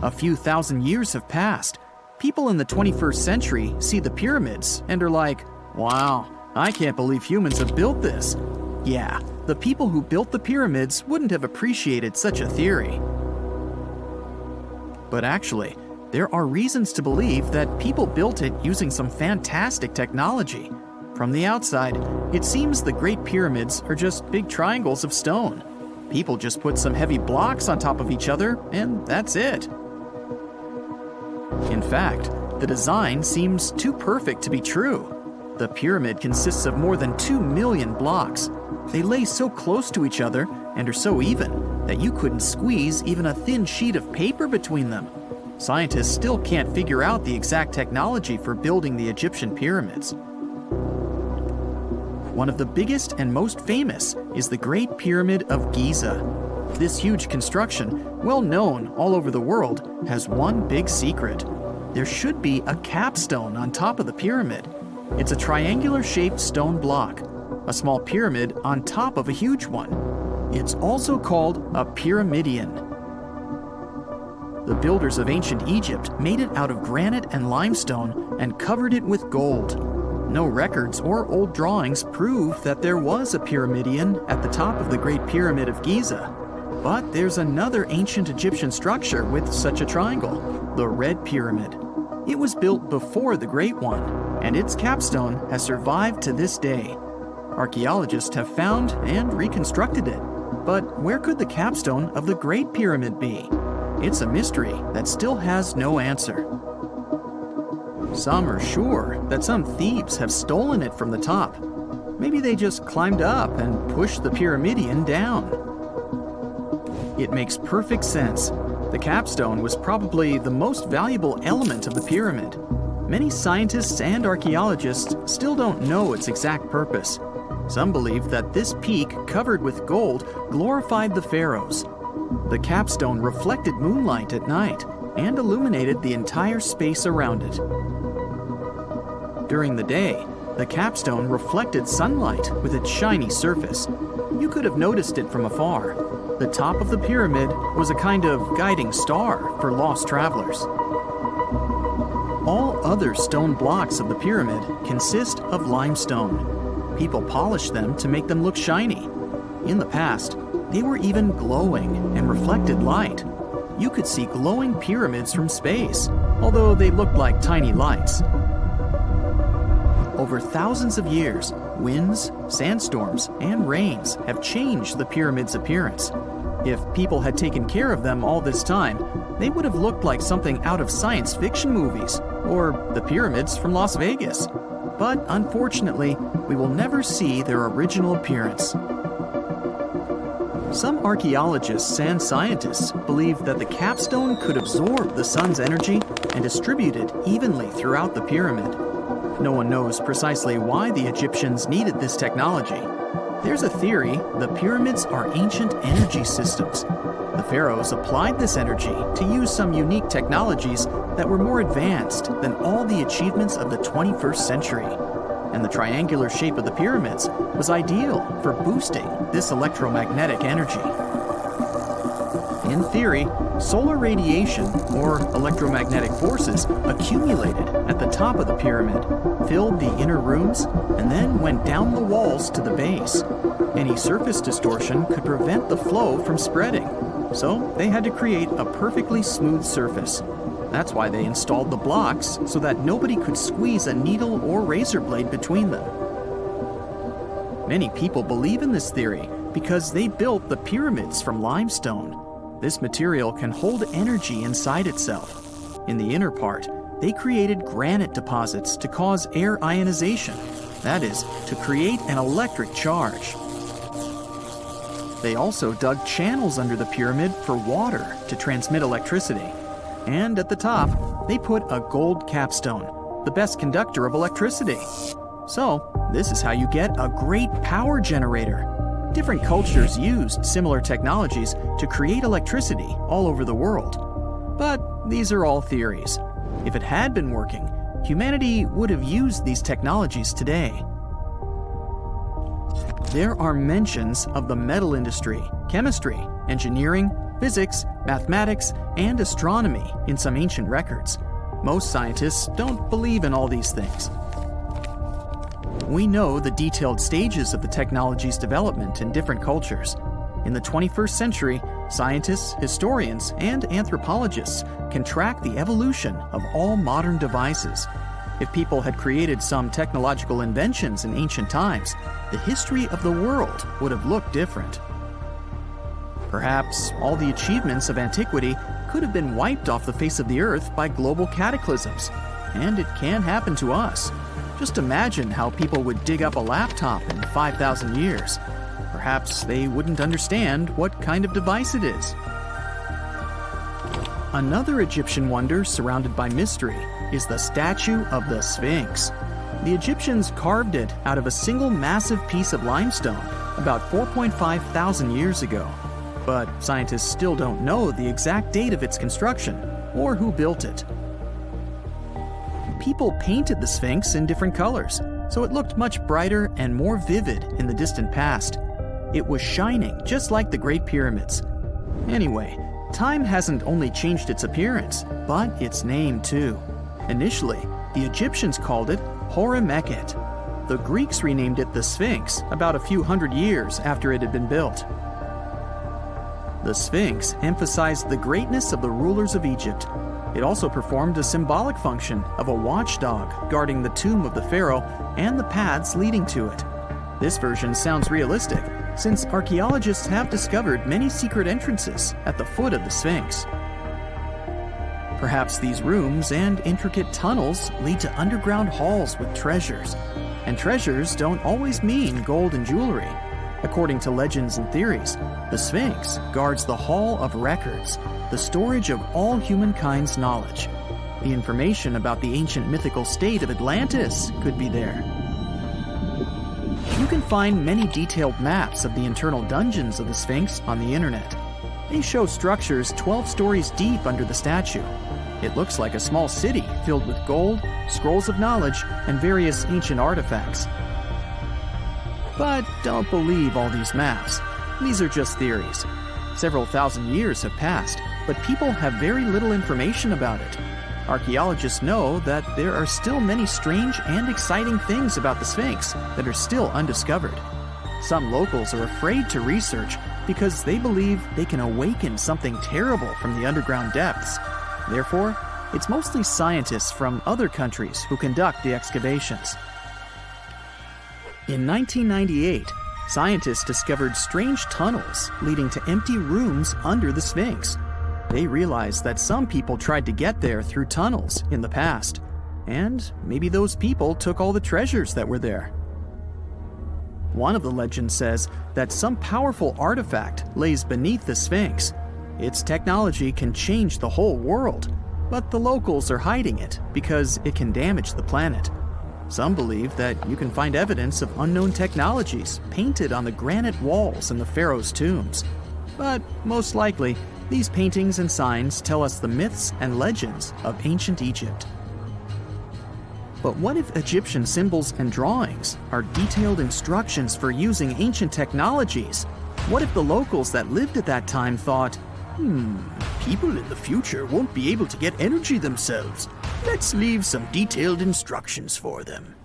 A few thousand years have passed. People in the 21st century see the pyramids and are like, wow, I can't believe humans have built this. Yeah, the people who built the pyramids wouldn't have appreciated such a theory. But actually, there are reasons to believe that people built it using some fantastic technology. From the outside, it seems the Great Pyramids are just big triangles of stone. People just put some heavy blocks on top of each other, and that's it. In fact, the design seems too perfect to be true. The pyramid consists of more than 2 million blocks. They lay so close to each other and are so even that you couldn't squeeze even a thin sheet of paper between them. Scientists still can't figure out the exact technology for building the Egyptian pyramids. One of the biggest and most famous is the Great Pyramid of Giza. This huge construction, well known all over the world, has one big secret. There should be a capstone on top of the pyramid. It's a triangular-shaped stone block, a small pyramid on top of a huge one. It's also called a pyramidion. The builders of ancient Egypt made it out of granite and limestone and covered it with gold. No records or old drawings prove that there was a pyramidion at the top of the Great Pyramid of Giza. But there's another ancient Egyptian structure with such a triangle, the Red Pyramid. It was built before the Great One, and its capstone has survived to this day. Archaeologists have found and reconstructed it. But where could the capstone of the Great Pyramid be? It's a mystery that still has no answer. Some are sure that some thieves have stolen it from the top. Maybe they just climbed up and pushed the pyramidion down. It makes perfect sense. The capstone was probably the most valuable element of the pyramid. Many scientists and archaeologists still don't know its exact purpose. Some believe that this peak covered with gold glorified the pharaohs. The capstone reflected moonlight at night and illuminated the entire space around it. During the day, the capstone reflected sunlight with its shiny surface. You could have noticed it from afar. The top of the pyramid was a kind of guiding star for lost travelers. All other stone blocks of the pyramid consist of limestone. People polished them to make them look shiny. In the past, they were even glowing and reflected light. You could see glowing pyramids from space, although they looked like tiny lights. Over thousands of years, winds, sandstorms, and rains have changed the pyramid's appearance. If people had taken care of them all this time, they would have looked like something out of science fiction movies, or the pyramids from Las Vegas. but unfortunately, we will never see their original appearance. Some archaeologists and scientists believe that the capstone could absorb the sun's energy and distribute it evenly throughout the pyramid. No one knows precisely why the Egyptians needed this technology. There's a theory the pyramids are ancient energy systems. The pharaohs applied this energy to use some unique technologies that were more advanced than all the achievements of the 21st century. And the triangular shape of the pyramids was ideal for boosting this electromagnetic energy. In theory, solar radiation, or electromagnetic forces, accumulated at the top of the pyramid, filled the inner rooms, and then went down the walls to the base. Any surface distortion could prevent the flow from spreading, so they had to create a perfectly smooth surface. That's why they installed the blocks so that nobody could squeeze a needle or razor blade between them. Many people believe in this theory because they built the pyramids from limestone. This material can hold energy inside itself. In the inner part, they created granite deposits to cause air ionization, that is, to create an electric charge. They also dug channels under the pyramid for water to transmit electricity. And at the top, they put a gold capstone, the best conductor of electricity. So, this is how you get a great power generator. Different cultures used similar technologies to create electricity all over the world. But these are all theories. If it had been working, humanity would have used these technologies today. There are mentions of the metal industry, chemistry, engineering, physics, mathematics, and astronomy in some ancient records. Most scientists don't believe in all these things. We know the detailed stages of the technology's development in different cultures. In the 21st century, scientists, historians, and anthropologists can track the evolution of all modern devices. If people had created some technological inventions in ancient times, the history of the world would have looked different. Perhaps all the achievements of antiquity could have been wiped off the face of the earth by global cataclysms, and it can happen to us. Just imagine how people would dig up a laptop in 5,000 years. Perhaps they wouldn't understand what kind of device it is. Another Egyptian wonder surrounded by mystery is the statue of the Sphinx. The Egyptians carved it out of a single massive piece of limestone about 4.5 thousand years ago. But scientists still don't know the exact date of its construction or who built it. People painted the Sphinx in different colors, so it looked much brighter and more vivid in the distant past. It was shining just like the Great Pyramids. Anyway, time hasn't only changed its appearance, but its name too. Initially, the Egyptians called it Horemheb. The Greeks renamed it the Sphinx about a few hundred years after it had been built. The Sphinx emphasized the greatness of the rulers of Egypt. It also performed a symbolic function of a watchdog guarding the tomb of the pharaoh and the paths leading to it. This version sounds realistic, since archaeologists have discovered many secret entrances at the foot of the Sphinx. Perhaps these rooms and intricate tunnels lead to underground halls with treasures. And treasures don't always mean gold and jewelry. According to legends and theories, the Sphinx guards the Hall of Records, the storage of all humankind's knowledge. The information about the ancient mythical state of Atlantis could be there. You can find many detailed maps of the internal dungeons of the Sphinx on the internet. They show structures 12 stories deep under the statue. It looks like a small city filled with gold, scrolls of knowledge, and various ancient artifacts. But don't believe all these maps. These are just theories. Several thousand years have passed, but people have very little information about it. Archaeologists know that there are still many strange and exciting things about the Sphinx that are still undiscovered. Some locals are afraid to research because they believe they can awaken something terrible from the underground depths. Therefore, it's mostly scientists from other countries who conduct the excavations. In 1998, scientists discovered strange tunnels leading to empty rooms under the Sphinx. They realized that some people tried to get there through tunnels in the past, and maybe those people took all the treasures that were there. One of the legends says that some powerful artifact lays beneath the Sphinx. Its technology can change the whole world, but the locals are hiding it because it can damage the planet. Some believe that you can find evidence of unknown technologies painted on the granite walls in the Pharaohs' tombs. But most likely, these paintings and signs tell us the myths and legends of ancient Egypt. But what if Egyptian symbols and drawings are detailed instructions for using ancient technologies? What if the locals that lived at that time thought, people in the future won't be able to get energy themselves. Let's leave some detailed instructions for them.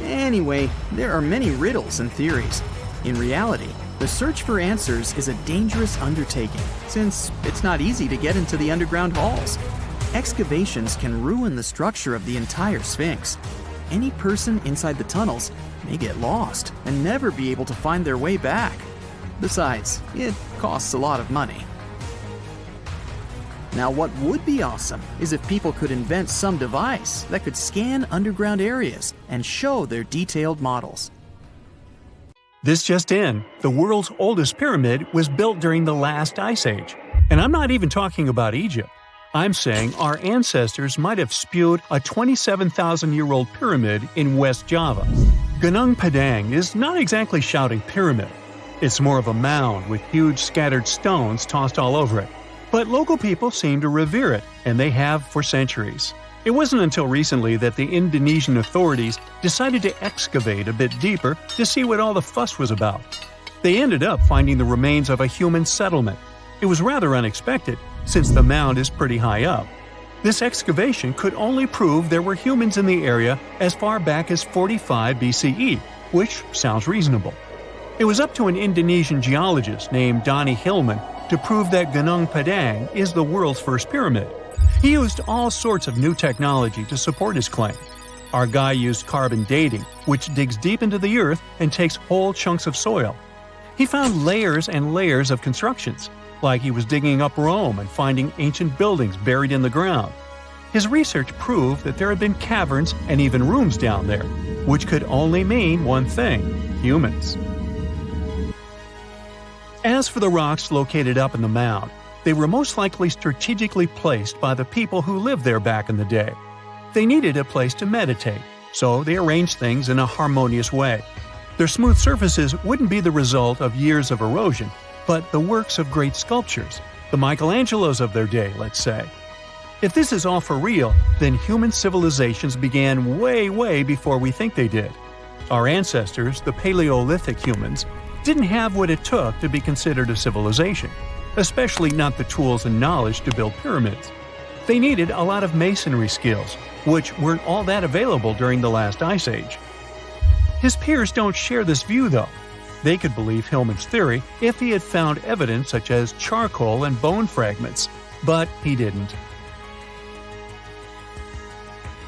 Anyway, there are many riddles and theories. In reality, the search for answers is a dangerous undertaking, since it's not easy to get into the underground halls. Excavations can ruin the structure of the entire Sphinx. Any person inside the tunnels may get lost and never be able to find their way back. Besides, it costs a lot of money. Now, what would be awesome is if people could invent some device that could scan underground areas and show their detailed models. This just in, the world's oldest pyramid was built during the last ice age. And I'm not even talking about Egypt. I'm saying our ancestors might have spewed a 27,000-year-old pyramid in West Java. Gunung Padang is not exactly shouting pyramid. It's more of a mound with huge scattered stones tossed all over it. But local people seem to revere it, and they have for centuries. It wasn't until recently that the Indonesian authorities decided to excavate a bit deeper to see what all the fuss was about. They ended up finding the remains of a human settlement. It was rather unexpected, since the mound is pretty high up. This excavation could only prove there were humans in the area as far back as 45 BCE, which sounds reasonable. It was up to an Indonesian geologist named Donny Hillman to prove that Gunung Padang is the world's first pyramid. He used all sorts of new technology to support his claim. Our guy used carbon dating, which digs deep into the earth and takes whole chunks of soil. He found layers and layers of constructions, like he was digging up Rome and finding ancient buildings buried in the ground. His research proved that there had been caverns and even rooms down there, which could only mean one thing: humans. As for the rocks located up in the mound, they were most likely strategically placed by the people who lived there back in the day. They needed a place to meditate, so they arranged things in a harmonious way. Their smooth surfaces wouldn't be the result of years of erosion, but the works of great sculptures, the Michelangelos of their day, let's say. If this is all for real, then human civilizations began way before we think they did. Our ancestors, the Paleolithic humans, didn't have what it took to be considered a civilization, especially not the tools and knowledge to build pyramids. They needed a lot of masonry skills, which weren't all that available during the last ice age. His peers don't share this view, though. They could believe Hillman's theory if he had found evidence such as charcoal and bone fragments, but he didn't.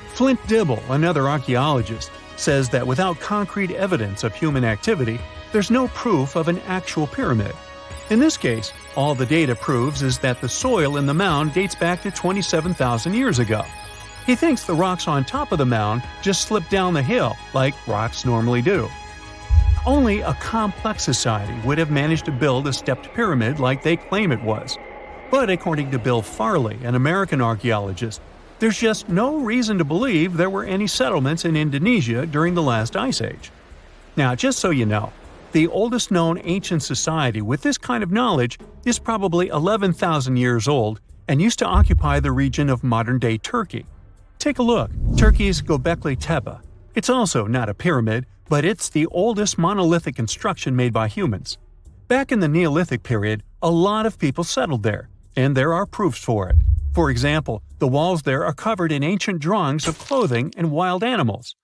Flint Dibble, another archaeologist, says that without concrete evidence of human activity, there's no proof of an actual pyramid. In this case, all the data proves is that the soil in the mound dates back to 27,000 years ago. He thinks the rocks on top of the mound just slipped down the hill, like rocks normally do. Only a complex society would have managed to build a stepped pyramid like they claim it was. But according to Bill Farley, an American archaeologist, there's just no reason to believe there were any settlements in Indonesia during the last ice age. Now, just so you know, the oldest known ancient society with this kind of knowledge is probably 11,000 years old and used to occupy the region of modern-day Turkey. Take a look, Turkey's Göbekli Tepe. It's also not a pyramid, but it's the oldest monolithic construction made by humans. Back in the Neolithic period, a lot of people settled there, and there are proofs for it. For example, the walls there are covered in ancient drawings of clothing and wild animals.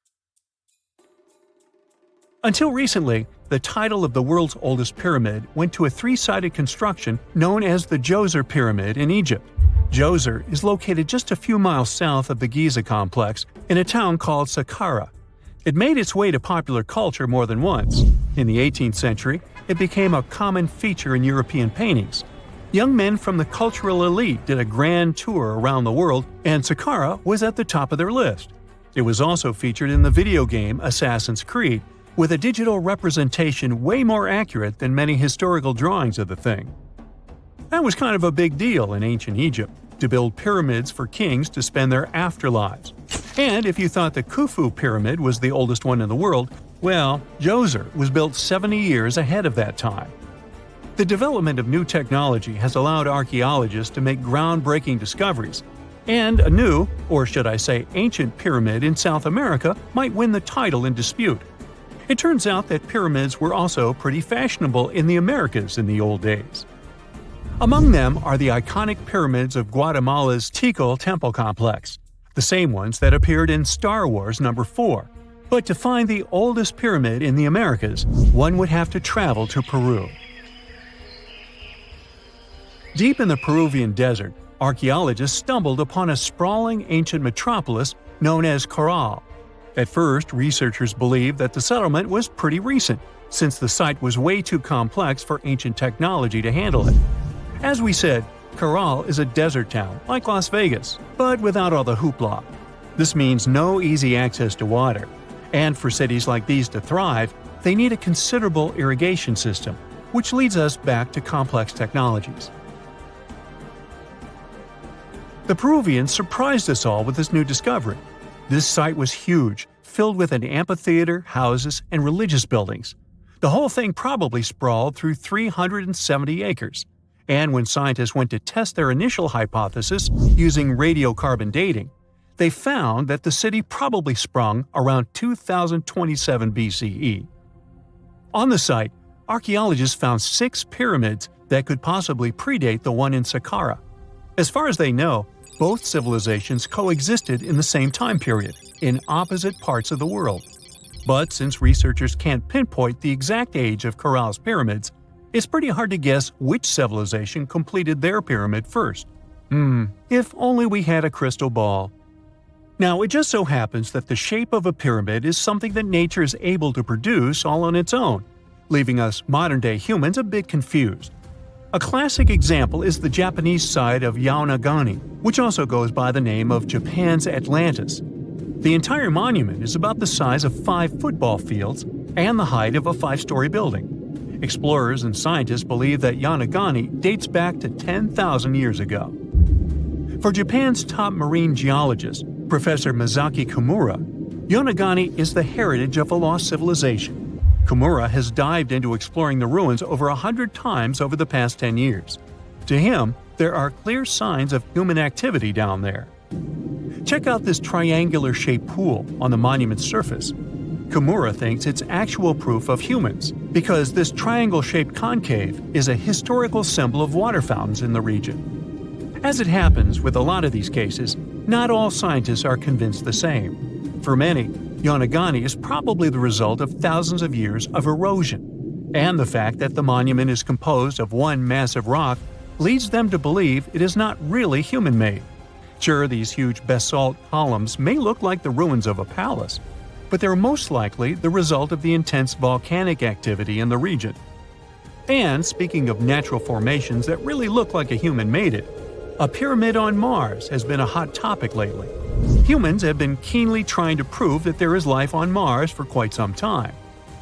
Until recently, the title of the world's oldest pyramid went to a three-sided construction known as the Djoser Pyramid in Egypt. Djoser is located just a few miles south of the Giza complex in a town called Saqqara. It made its way to popular culture more than once. In the 18th century, it became a common feature in European paintings. Young men from the cultural elite did a grand tour around the world, and Saqqara was at the top of their list. It was also featured in the video game Assassin's Creed, with a digital representation way more accurate than many historical drawings of the thing. That was kind of a big deal in ancient Egypt, to build pyramids for kings to spend their afterlives. And if you thought the Khufu pyramid was the oldest one in the world, well, Djoser was built 70 years ahead of that time. The development of new technology has allowed archaeologists to make groundbreaking discoveries, and a new, or should I say ancient pyramid in South America might win the title in dispute. It turns out that pyramids were also pretty fashionable in the Americas in the old days. Among them are the iconic pyramids of Guatemala's Tikal Temple Complex, the same ones that appeared in Star Wars No. 4. But to find the oldest pyramid in the Americas, one would have to travel to Peru. Deep in the Peruvian desert, archaeologists stumbled upon a sprawling ancient metropolis known as Caral. At first, researchers believed that the settlement was pretty recent, since the site was way too complex for ancient technology to handle it. As we said, Caral is a desert town, like Las Vegas, but without all the hoopla. This means no easy access to water, and for cities like these to thrive, they need a considerable irrigation system, which leads us back to complex technologies. The Peruvians surprised us all with this new discovery. This site was huge, filled with an amphitheater, houses, and religious buildings. The whole thing probably sprawled through 370 acres. And when scientists went to test their initial hypothesis using radiocarbon dating, they found that the city probably sprung around 2027 BCE. On the site, archaeologists found 6 pyramids that could possibly predate the one in Saqqara. As far as they know, both civilizations coexisted in the same time period, in opposite parts of the world. But since researchers can't pinpoint the exact age of Caral's pyramids, it's pretty hard to guess which civilization completed their pyramid first. If only we had a crystal ball. Now, it just so happens that the shape of a pyramid is something that nature is able to produce all on its own, leaving us modern-day humans a bit confused. A classic example is the Japanese side of Yaonagani, which also goes by the name of Japan's Atlantis. The entire monument is about the size of 5 football fields and the height of a 5-story building. Explorers and scientists believe that Yaonagani dates back to 10,000 years ago. For Japan's top marine geologist, Professor Masaki Kimura, Yaonagani is the heritage of a lost civilization. Kimura has dived into exploring the ruins over 100 times over the past 10 years. To him, there are clear signs of human activity down there. Check out this triangular-shaped pool on the monument's surface. Kimura thinks it's actual proof of humans, because this triangle-shaped concave is a historical symbol of water fountains in the region. As it happens with a lot of these cases, not all scientists are convinced the same. For many, Yaonagani is probably the result of thousands of years of erosion, and the fact that the monument is composed of one massive rock leads them to believe it is not really human-made. Sure, these huge basalt columns may look like the ruins of a palace, but they're most likely the result of the intense volcanic activity in the region. And speaking of natural formations that really look like a human made it, a pyramid on Mars has been a hot topic lately. Humans have been keenly trying to prove that there is life on Mars for quite some time.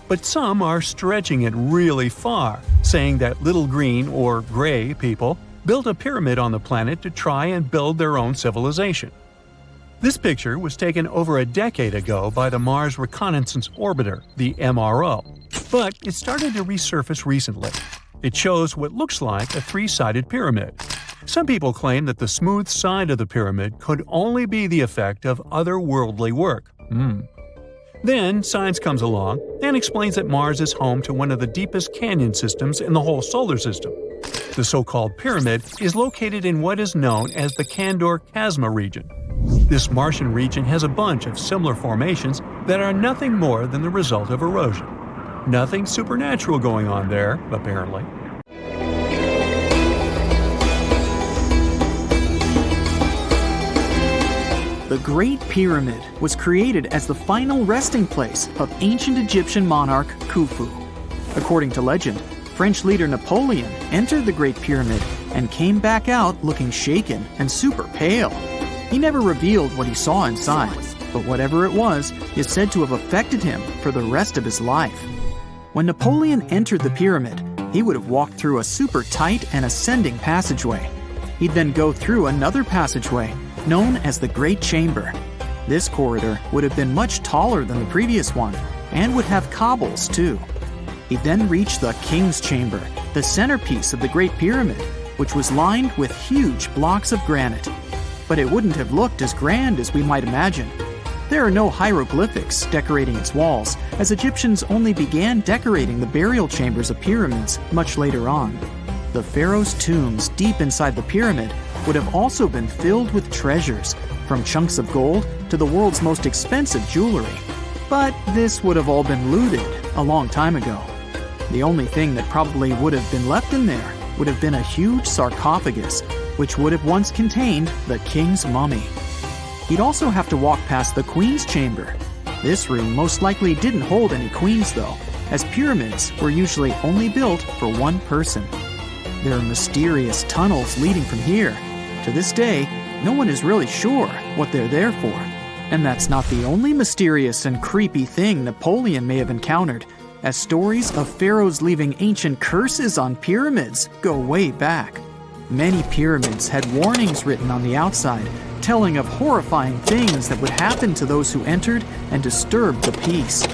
But some are stretching it really far, saying that little green or gray people built a pyramid on the planet to try and build their own civilization. This picture was taken over a decade ago by the Mars Reconnaissance Orbiter, the MRO, but it started to resurface recently. It shows what looks like a 3-sided pyramid. Some people claim that the smooth side of the pyramid could only be the effect of otherworldly work. Then science comes along and explains that Mars is home to one of the deepest canyon systems in the whole solar system. The so-called pyramid is located in what is known as the Kandor-Chasma region. This Martian region has a bunch of similar formations that are nothing more than the result of erosion. Nothing supernatural going on there, apparently. The Great Pyramid was created as the final resting place of ancient Egyptian monarch Khufu. According to legend, French leader Napoleon entered the Great Pyramid and came back out looking shaken and super pale. He never revealed what he saw inside, but whatever it was is said to have affected him for the rest of his life. When Napoleon entered the pyramid, he would have walked through a super tight and ascending passageway. He'd then go through another passageway, known as the Great Chamber. This corridor would have been much taller than the previous one, and would have cobbles too. He'd then reach the King's Chamber, the centerpiece of the Great Pyramid, which was lined with huge blocks of granite. But it wouldn't have looked as grand as we might imagine. There are no hieroglyphics decorating its walls, as Egyptians only began decorating the burial chambers of pyramids much later on. The pharaoh's tombs deep inside the pyramid would have also been filled with treasures, from chunks of gold to the world's most expensive jewelry. But this would have all been looted a long time ago. The only thing that probably would have been left in there would have been a huge sarcophagus, which would have once contained the king's mummy. He'd also have to walk past the Queen's Chamber. This room most likely didn't hold any queens though, as pyramids were usually only built for one person. There are mysterious tunnels leading from here. To this day, no one is really sure what they're there for. And that's not the only mysterious and creepy thing Napoleon may have encountered, as stories of pharaohs leaving ancient curses on pyramids go way back. Many pyramids had warnings written on the outside, telling of horrifying things that would happen to those who entered and disturbed the peace.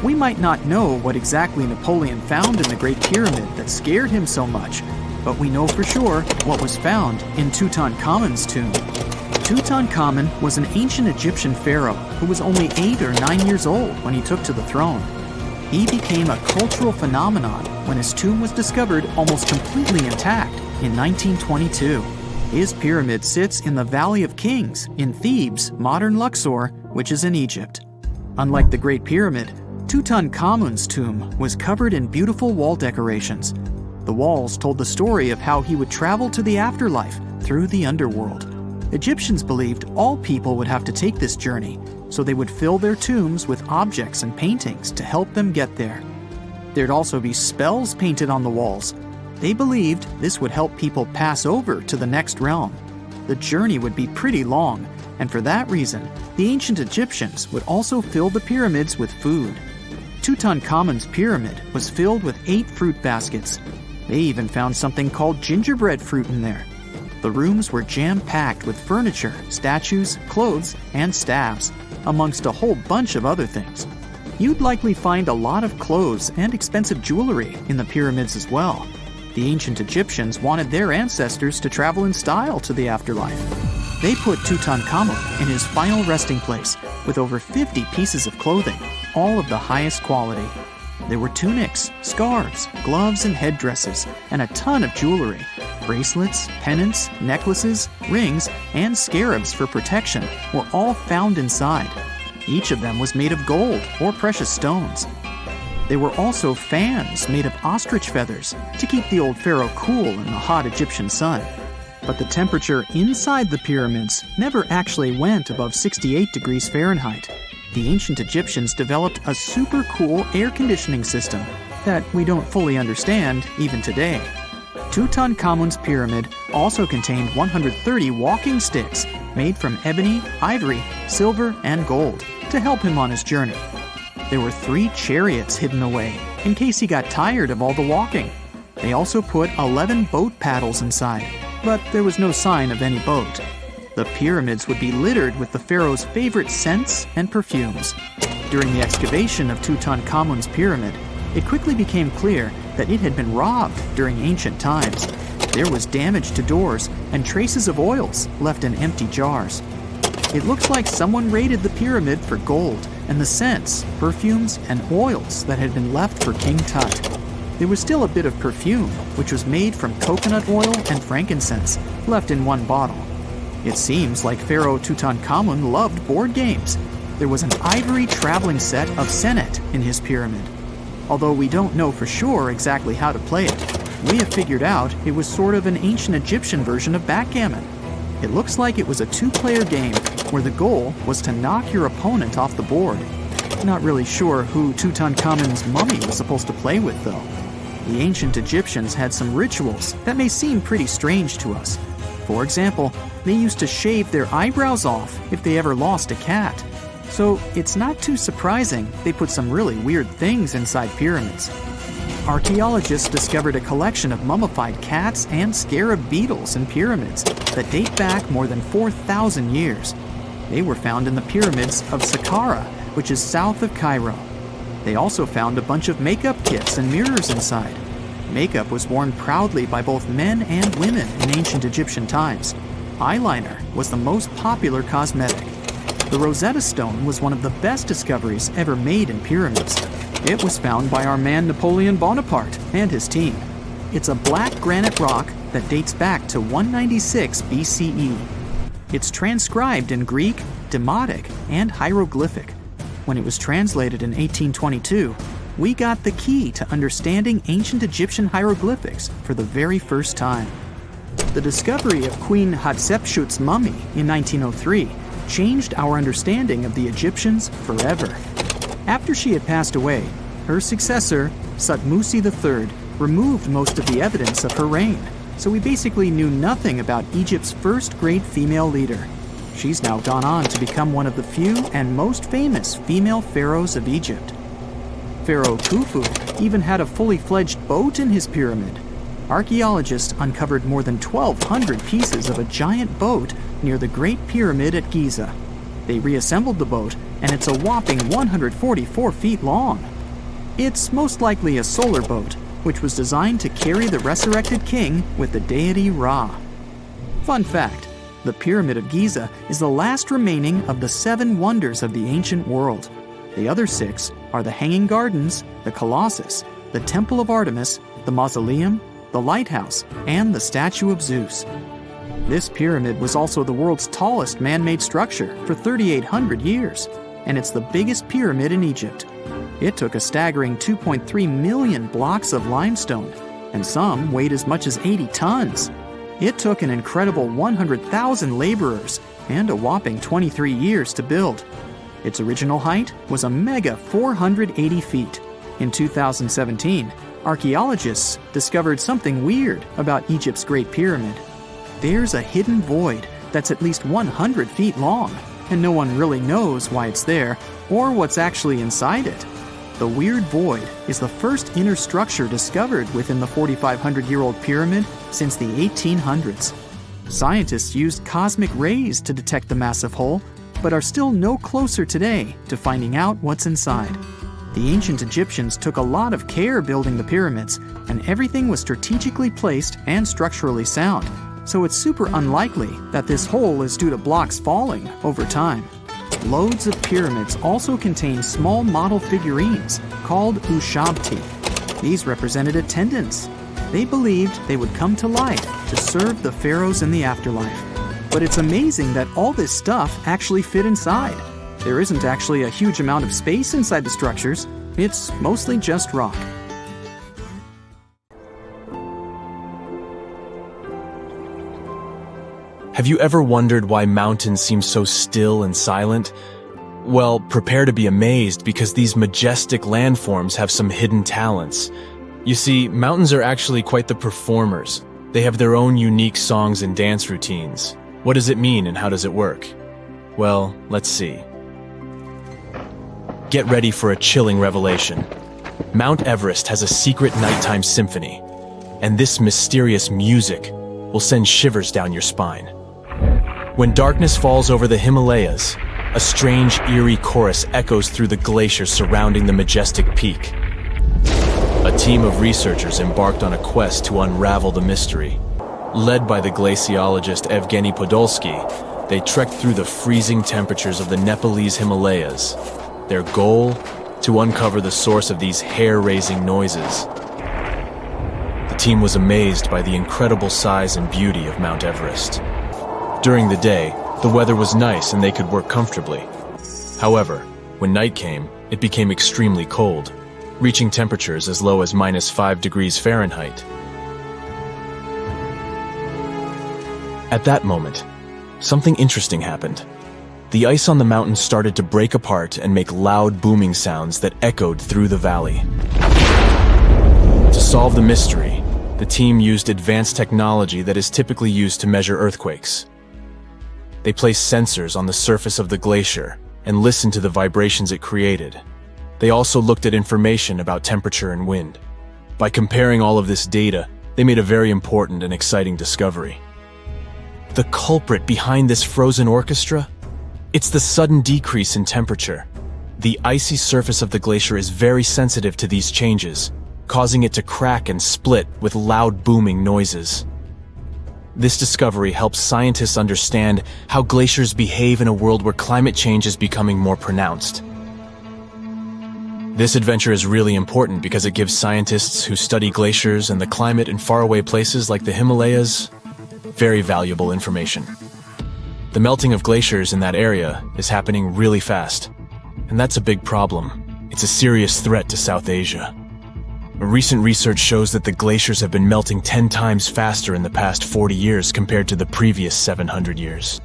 We might not know what exactly Napoleon found in the Great Pyramid that scared him so much, but we know for sure what was found in Tutankhamun's tomb. Tutankhamun was an ancient Egyptian pharaoh who was only 8 or 9 years old when he took to the throne. He became a cultural phenomenon when his tomb was discovered almost completely intact in 1922. His pyramid sits in the Valley of Kings in Thebes, modern Luxor, which is in Egypt. Unlike the Great Pyramid, Tutankhamun's tomb was covered in beautiful wall decorations. The walls told the story of how he would travel to the afterlife through the underworld. Egyptians believed all people would have to take this journey, so they would fill their tombs with objects and paintings to help them get there. There'd also be spells painted on the walls. They believed this would help people pass over to the next realm. The journey would be pretty long, and for that reason, the ancient Egyptians would also fill the pyramids with food. Tutankhamun's pyramid was filled with 8 fruit baskets. They even found something called gingerbread fruit in there. The rooms were jam-packed with furniture, statues, clothes, and staffs, amongst a whole bunch of other things. You'd likely find a lot of clothes and expensive jewelry in the pyramids as well. The ancient Egyptians wanted their ancestors to travel in style to the afterlife. They put Tutankhamun in his final resting place with over 50 pieces of clothing, all of the highest quality. There were tunics, scarves, gloves, and headdresses, and a ton of jewelry. Bracelets, pendants, necklaces, rings, and scarabs for protection were all found inside. Each of them was made of gold or precious stones. There were also fans made of ostrich feathers to keep the old pharaoh cool in the hot Egyptian sun. But the temperature inside the pyramids never actually went above 68 degrees Fahrenheit. The ancient Egyptians developed a super cool air conditioning system that we don't fully understand even today. Tutankhamun's pyramid also contained 130 walking sticks made from ebony, ivory, silver, and gold to help him on his journey. There were 3 chariots hidden away in case he got tired of all the walking. They also put 11 boat paddles inside, but there was no sign of any boat. The pyramids would be littered with the pharaoh's favorite scents and perfumes. During the excavation of Tutankhamun's pyramid, it quickly became clear that it had been robbed during ancient times. There was damage to doors and traces of oils left in empty jars. It looks like someone raided the pyramid for gold and the scents, perfumes, and oils that had been left for King Tut. There was still a bit of perfume, which was made from coconut oil and frankincense, left in one bottle. It seems like Pharaoh Tutankhamun loved board games. There was an ivory traveling set of senet in his pyramid. Although we don't know for sure exactly how to play it, we have figured out it was sort of an ancient Egyptian version of backgammon. It looks like it was a 2-player game where the goal was to knock your opponent off the board. Not really sure who Tutankhamun's mummy was supposed to play with though. The ancient Egyptians had some rituals that may seem pretty strange to us. For example, they used to shave their eyebrows off if they ever lost a cat. So it's not too surprising they put some really weird things inside pyramids. Archaeologists discovered a collection of mummified cats and scarab beetles in pyramids that date back more than 4,000 years. They were found in the pyramids of Saqqara, which is south of Cairo. They also found a bunch of makeup kits and mirrors inside. Makeup was worn proudly by both men and women in ancient Egyptian times. Eyeliner was the most popular cosmetic. The Rosetta Stone was one of the best discoveries ever made in pyramids. It was found by our man Napoleon Bonaparte and his team. It's a black granite rock that dates back to 196 BCE. It's transcribed in Greek, demotic, and hieroglyphic. When it was translated in 1822, we got the key to understanding ancient Egyptian hieroglyphics for the very first time. The discovery of Queen Hatshepsut's mummy in 1903 changed our understanding of the Egyptians forever. After she had passed away, her successor, Thutmose III, removed most of the evidence of her reign, so we basically knew nothing about Egypt's first great female leader. She's now gone on to become one of the few and most famous female pharaohs of Egypt. Pharaoh Khufu even had a fully fledged boat in his pyramid. Archaeologists uncovered more than 1,200 pieces of a giant boat near the Great Pyramid at Giza. They reassembled the boat, and it's a whopping 144 feet long. It's most likely a solar boat, which was designed to carry the resurrected king with the deity Ra. Fun fact, the Pyramid of Giza is the last remaining of the 7 wonders of the ancient world. The other 6 are the Hanging Gardens, the Colossus, the Temple of Artemis, the Mausoleum, the Lighthouse, and the Statue of Zeus. This pyramid was also the world's tallest man-made structure for 3,800 years, and it's the biggest pyramid in Egypt. It took a staggering 2.3 million blocks of limestone, and some weighed as much as 80 tons. It took an incredible 100,000 laborers and a whopping 23 years to build. Its original height was a mega 480 feet. In 2017, archaeologists discovered something weird about Egypt's Great Pyramid. There's a hidden void that's at least 100 feet long, and no one really knows why it's there or what's actually inside it. The weird void is the first inner structure discovered within the 4,500-year-old pyramid since the 1800s. Scientists used cosmic rays to detect the massive hole, but are still no closer today to finding out what's inside. The ancient Egyptians took a lot of care building the pyramids, and everything was strategically placed and structurally sound, so it's super unlikely that this hole is due to blocks falling over time. Loads of pyramids also contain small model figurines called ushabti. These represented attendants. They believed they would come to life to serve the pharaohs in the afterlife. But it's amazing that all this stuff actually fit inside. There isn't actually a huge amount of space inside the structures. It's mostly just rock. Have you ever wondered why mountains seem so still and silent? Well, prepare to be amazed because these majestic landforms have some hidden talents. You see, mountains are actually quite the performers. They have their own unique songs and dance routines. What does it mean and how does it work? Well, let's see. Get ready for a chilling revelation. Mount Everest has a secret nighttime symphony, and this mysterious music will send shivers down your spine. When darkness falls over the Himalayas, a strange, eerie chorus echoes through the glaciers surrounding the majestic peak. A team of researchers embarked on a quest to unravel the mystery. Led by the glaciologist Evgeny Podolsky, they trekked through the freezing temperatures of the Nepalese Himalayas. Their goal? To uncover the source of these hair-raising noises. The team was amazed by the incredible size and beauty of Mount Everest. During the day, the weather was nice and they could work comfortably. However, when night came, it became extremely cold, reaching temperatures as low as -5 degrees Fahrenheit. At that moment, something interesting happened. The ice on the mountain started to break apart and make loud booming sounds that echoed through the valley. To solve the mystery, the team used advanced technology that is typically used to measure earthquakes. They placed sensors on the surface of the glacier and listened to the vibrations it created. They also looked at information about temperature and wind. By comparing all of this data, they made a very important and exciting discovery. The culprit behind this frozen orchestra? It's the sudden decrease in temperature. The icy surface of the glacier is very sensitive to these changes, causing it to crack and split with loud booming noises. This discovery helps scientists understand how glaciers behave in a world where climate change is becoming more pronounced. This adventure is really important because it gives scientists who study glaciers and the climate in faraway places like the Himalayas very valuable information. The melting of glaciers in that area is happening really fast, and that's a big problem. It's a serious threat to South Asia. Recent research shows that the glaciers have been melting 10 times faster in the past 40 years compared to the previous 700 years.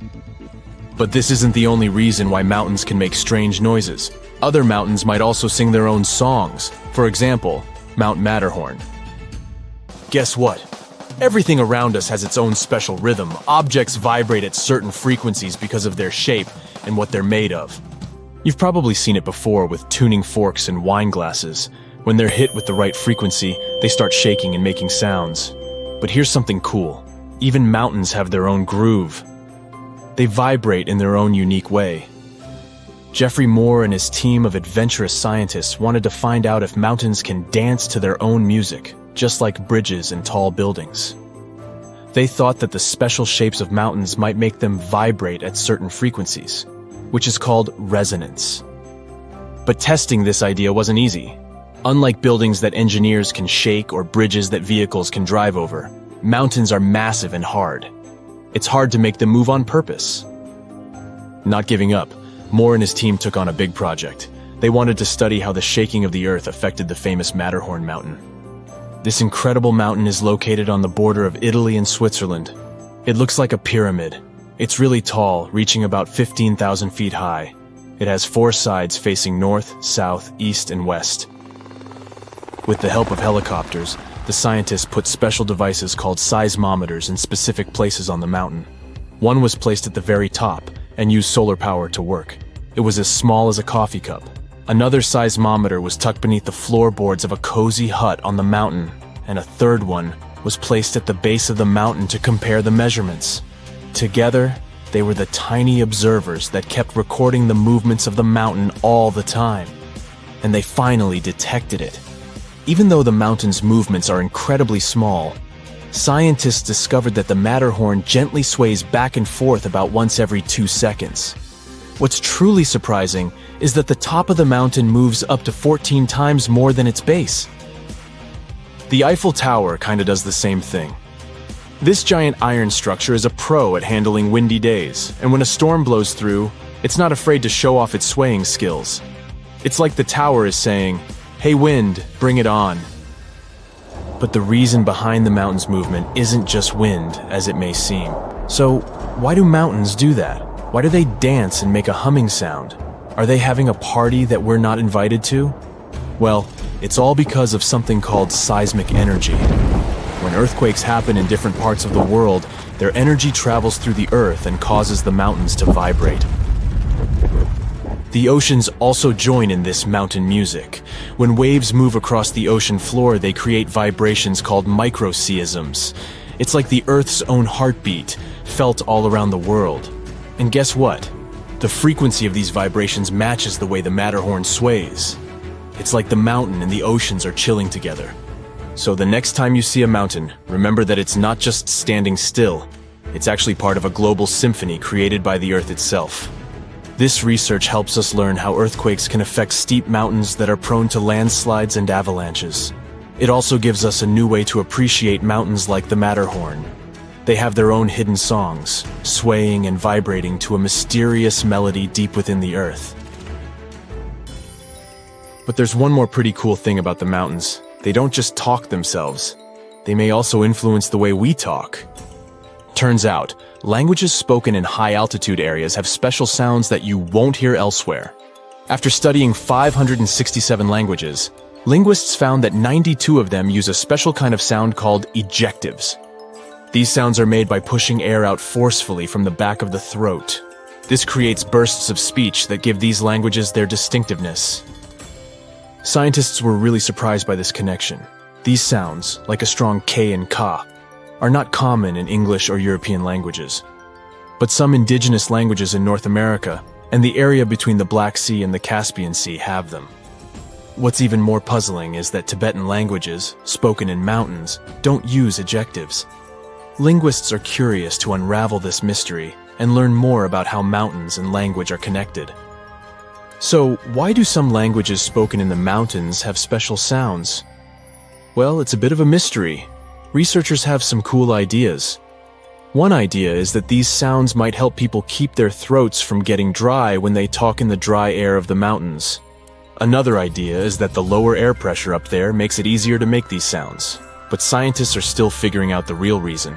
But this isn't the only reason why mountains can make strange noises. Other mountains might also sing their own songs. For example, Mount Matterhorn. Guess what? Everything around us has its own special rhythm. Objects vibrate at certain frequencies because of their shape and what they're made of. You've probably seen it before with tuning forks and wine glasses. When they're hit with the right frequency, they start shaking and making sounds. But here's something cool. Even mountains have their own groove. They vibrate in their own unique way. Geoffrey Moore and his team of adventurous scientists wanted to find out if mountains can dance to their own music, just like bridges and tall buildings. They thought that the special shapes of mountains might make them vibrate at certain frequencies, which is called resonance. But testing this idea wasn't easy. Unlike buildings that engineers can shake or bridges that vehicles can drive over, mountains are massive and hard. It's hard to make them move on purpose. Not giving up, Moore and his team took on a big project. They wanted to study how the shaking of the earth affected the famous Matterhorn mountain. This incredible mountain is located on the border of Italy and Switzerland. It looks like a pyramid. It's really tall, reaching about 15,000 feet high. It has 4 sides facing north, south, east, and west. With the help of helicopters, the scientists put special devices called seismometers in specific places on the mountain. One was placed at the very top and used solar power to work. It was as small as a coffee cup. Another seismometer was tucked beneath the floorboards of a cozy hut on the mountain, and a third one was placed at the base of the mountain to compare the measurements. Together, they were the tiny observers that kept recording the movements of the mountain all the time. And they finally detected it. Even though the mountain's movements are incredibly small, scientists discovered that the Matterhorn gently sways back and forth about once every 2 seconds. What's truly surprising is that the top of the mountain moves up to 14 times more than its base. The Eiffel Tower kinda does the same thing. This giant iron structure is a pro at handling windy days, and when a storm blows through, it's not afraid to show off its swaying skills. It's like the tower is saying, "Hey wind, bring it on." But the reason behind the mountain's movement isn't just wind, as it may seem. So, why do mountains do that? Why do they dance and make a humming sound? Are they having a party that we're not invited to? Well, it's all because of something called seismic energy. When earthquakes happen in different parts of the world, their energy travels through the earth and causes the mountains to vibrate. The oceans also join in this mountain music. When waves move across the ocean floor, they create vibrations called microseisms. It's like the Earth's own heartbeat, felt all around the world. And guess what? The frequency of these vibrations matches the way the Matterhorn sways. It's like the mountain and the oceans are chilling together. So the next time you see a mountain, remember that it's not just standing still. It's actually part of a global symphony created by the Earth itself. This research helps us learn how earthquakes can affect steep mountains that are prone to landslides and avalanches. It also gives us a new way to appreciate mountains like the Matterhorn. They have their own hidden songs, swaying and vibrating to a mysterious melody deep within the earth. But there's one more pretty cool thing about the mountains. They don't just talk themselves. They may also influence the way we talk. Turns out, languages spoken in high-altitude areas have special sounds that you won't hear elsewhere. After studying 567 languages, Linguists found that 92 of them use a special kind of sound called ejectives. These sounds are made by pushing air out forcefully from the back of the throat. This creates bursts of speech that give these languages their distinctiveness. Scientists were really surprised by this connection. These sounds, like a strong K and Ka, are not common in English or European languages. But some indigenous languages in North America and the area between the Black Sea and the Caspian Sea have them. What's even more puzzling is that Tibetan languages, spoken in mountains, don't use ejectives. Linguists are curious to unravel this mystery and learn more about how mountains and language are connected. So, why do some languages spoken in the mountains have special sounds? Well, it's a bit of a mystery. Researchers have some cool ideas. One idea is that these sounds might help people keep their throats from getting dry when they talk in the dry air of the mountains. Another idea is that the lower air pressure up there makes it easier to make these sounds, but scientists are still figuring out the real reason.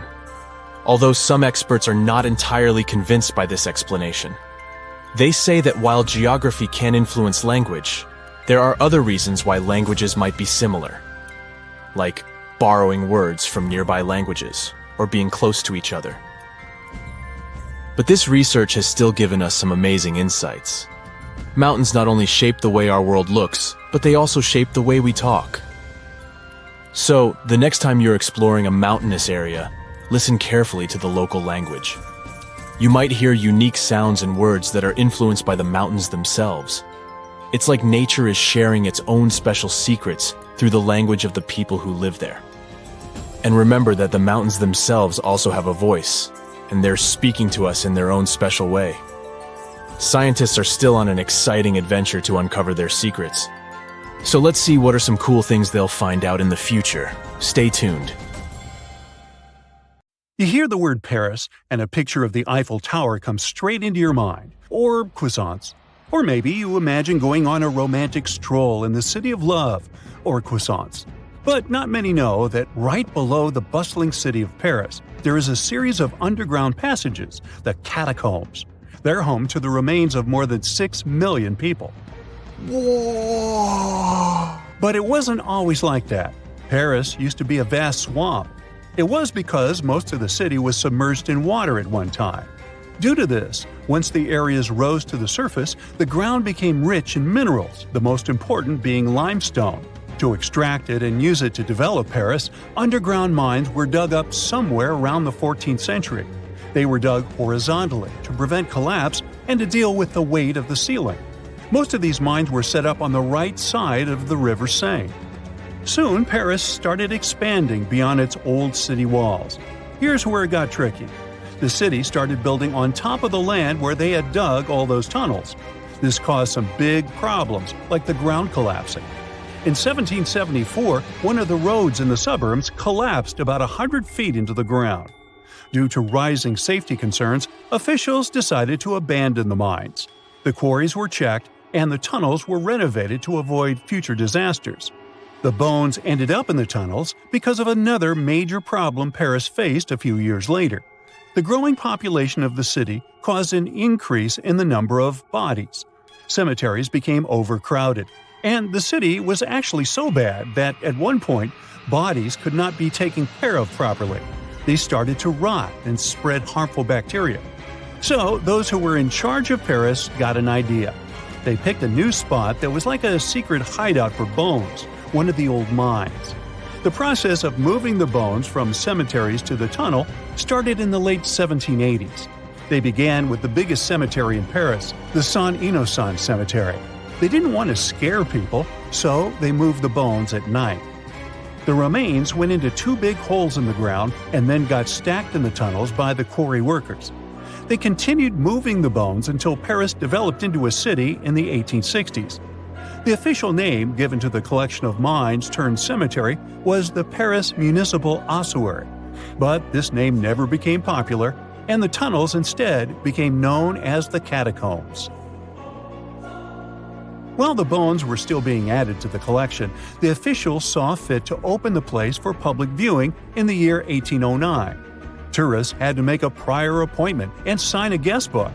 Although some experts are not entirely convinced by this explanation. They say that while geography can influence language, there are other reasons why languages might be similar, like borrowing words from nearby languages or being close to each other. But this research has still given us some amazing insights. Mountains not only shape the way our world looks, but they also shape the way we talk. So, the next time you're exploring a mountainous area, listen carefully to the local language. You might hear unique sounds and words that are influenced by the mountains themselves. It's like nature is sharing its own special secrets through the language of the people who live there. And remember that the mountains themselves also have a voice, and they're speaking to us in their own special way. Scientists are still on an exciting adventure to uncover their secrets. So let's see what are some cool things they'll find out in the future. Stay tuned. You hear the word Paris, and a picture of the Eiffel Tower comes straight into your mind, or croissants. Or maybe you imagine going on a romantic stroll in the city of love, or croissants. But not many know that right below the bustling city of Paris, there is a series of underground passages, the Catacombs. They're home to the remains of more than 6 million people. Whoa! But it wasn't always like that. Paris used to be a vast swamp. It was because most of the city was submerged in water at one time. Due to this, once the areas rose to the surface, the ground became rich in minerals, the most important being limestone. To extract it and use it to develop Paris, underground mines were dug up somewhere around the 14th century. They were dug horizontally to prevent collapse and to deal with the weight of the ceiling. Most of these mines were set up on the right side of the River Seine. Soon, Paris started expanding beyond its old city walls. Here's where it got tricky. The city started building on top of the land where they had dug all those tunnels. This caused some big problems, like the ground collapsing. In 1774, one of the roads in the suburbs collapsed about 100 feet into the ground. Due to rising safety concerns, officials decided to abandon the mines. The quarries were checked, and the tunnels were renovated to avoid future disasters. The bones ended up in the tunnels because of another major problem Paris faced a few years later. The growing population of the city caused an increase in the number of bodies. Cemeteries became overcrowded, and the city was actually so bad that at one point, bodies could not be taken care of properly. They started to rot and spread harmful bacteria. So, those who were in charge of Paris got an idea. They picked a new spot that was like a secret hideout for bones, one of the old mines. The process of moving the bones from cemeteries to the tunnel started in the late 1780s. They began with the biggest cemetery in Paris, the Saint-Innocent Cemetery. They didn't want to scare people, so they moved the bones at night. The remains went into 2 big holes in the ground and then got stacked in the tunnels by the quarry workers. They continued moving the bones until Paris developed into a city in the 1860s. The official name given to the collection of mines turned cemetery was the Paris Municipal Ossuary. But this name never became popular, and the tunnels instead became known as the Catacombs. While the bones were still being added to the collection, the officials saw fit to open the place for public viewing in the year 1809. Tourists had to make a prior appointment and sign a guest book.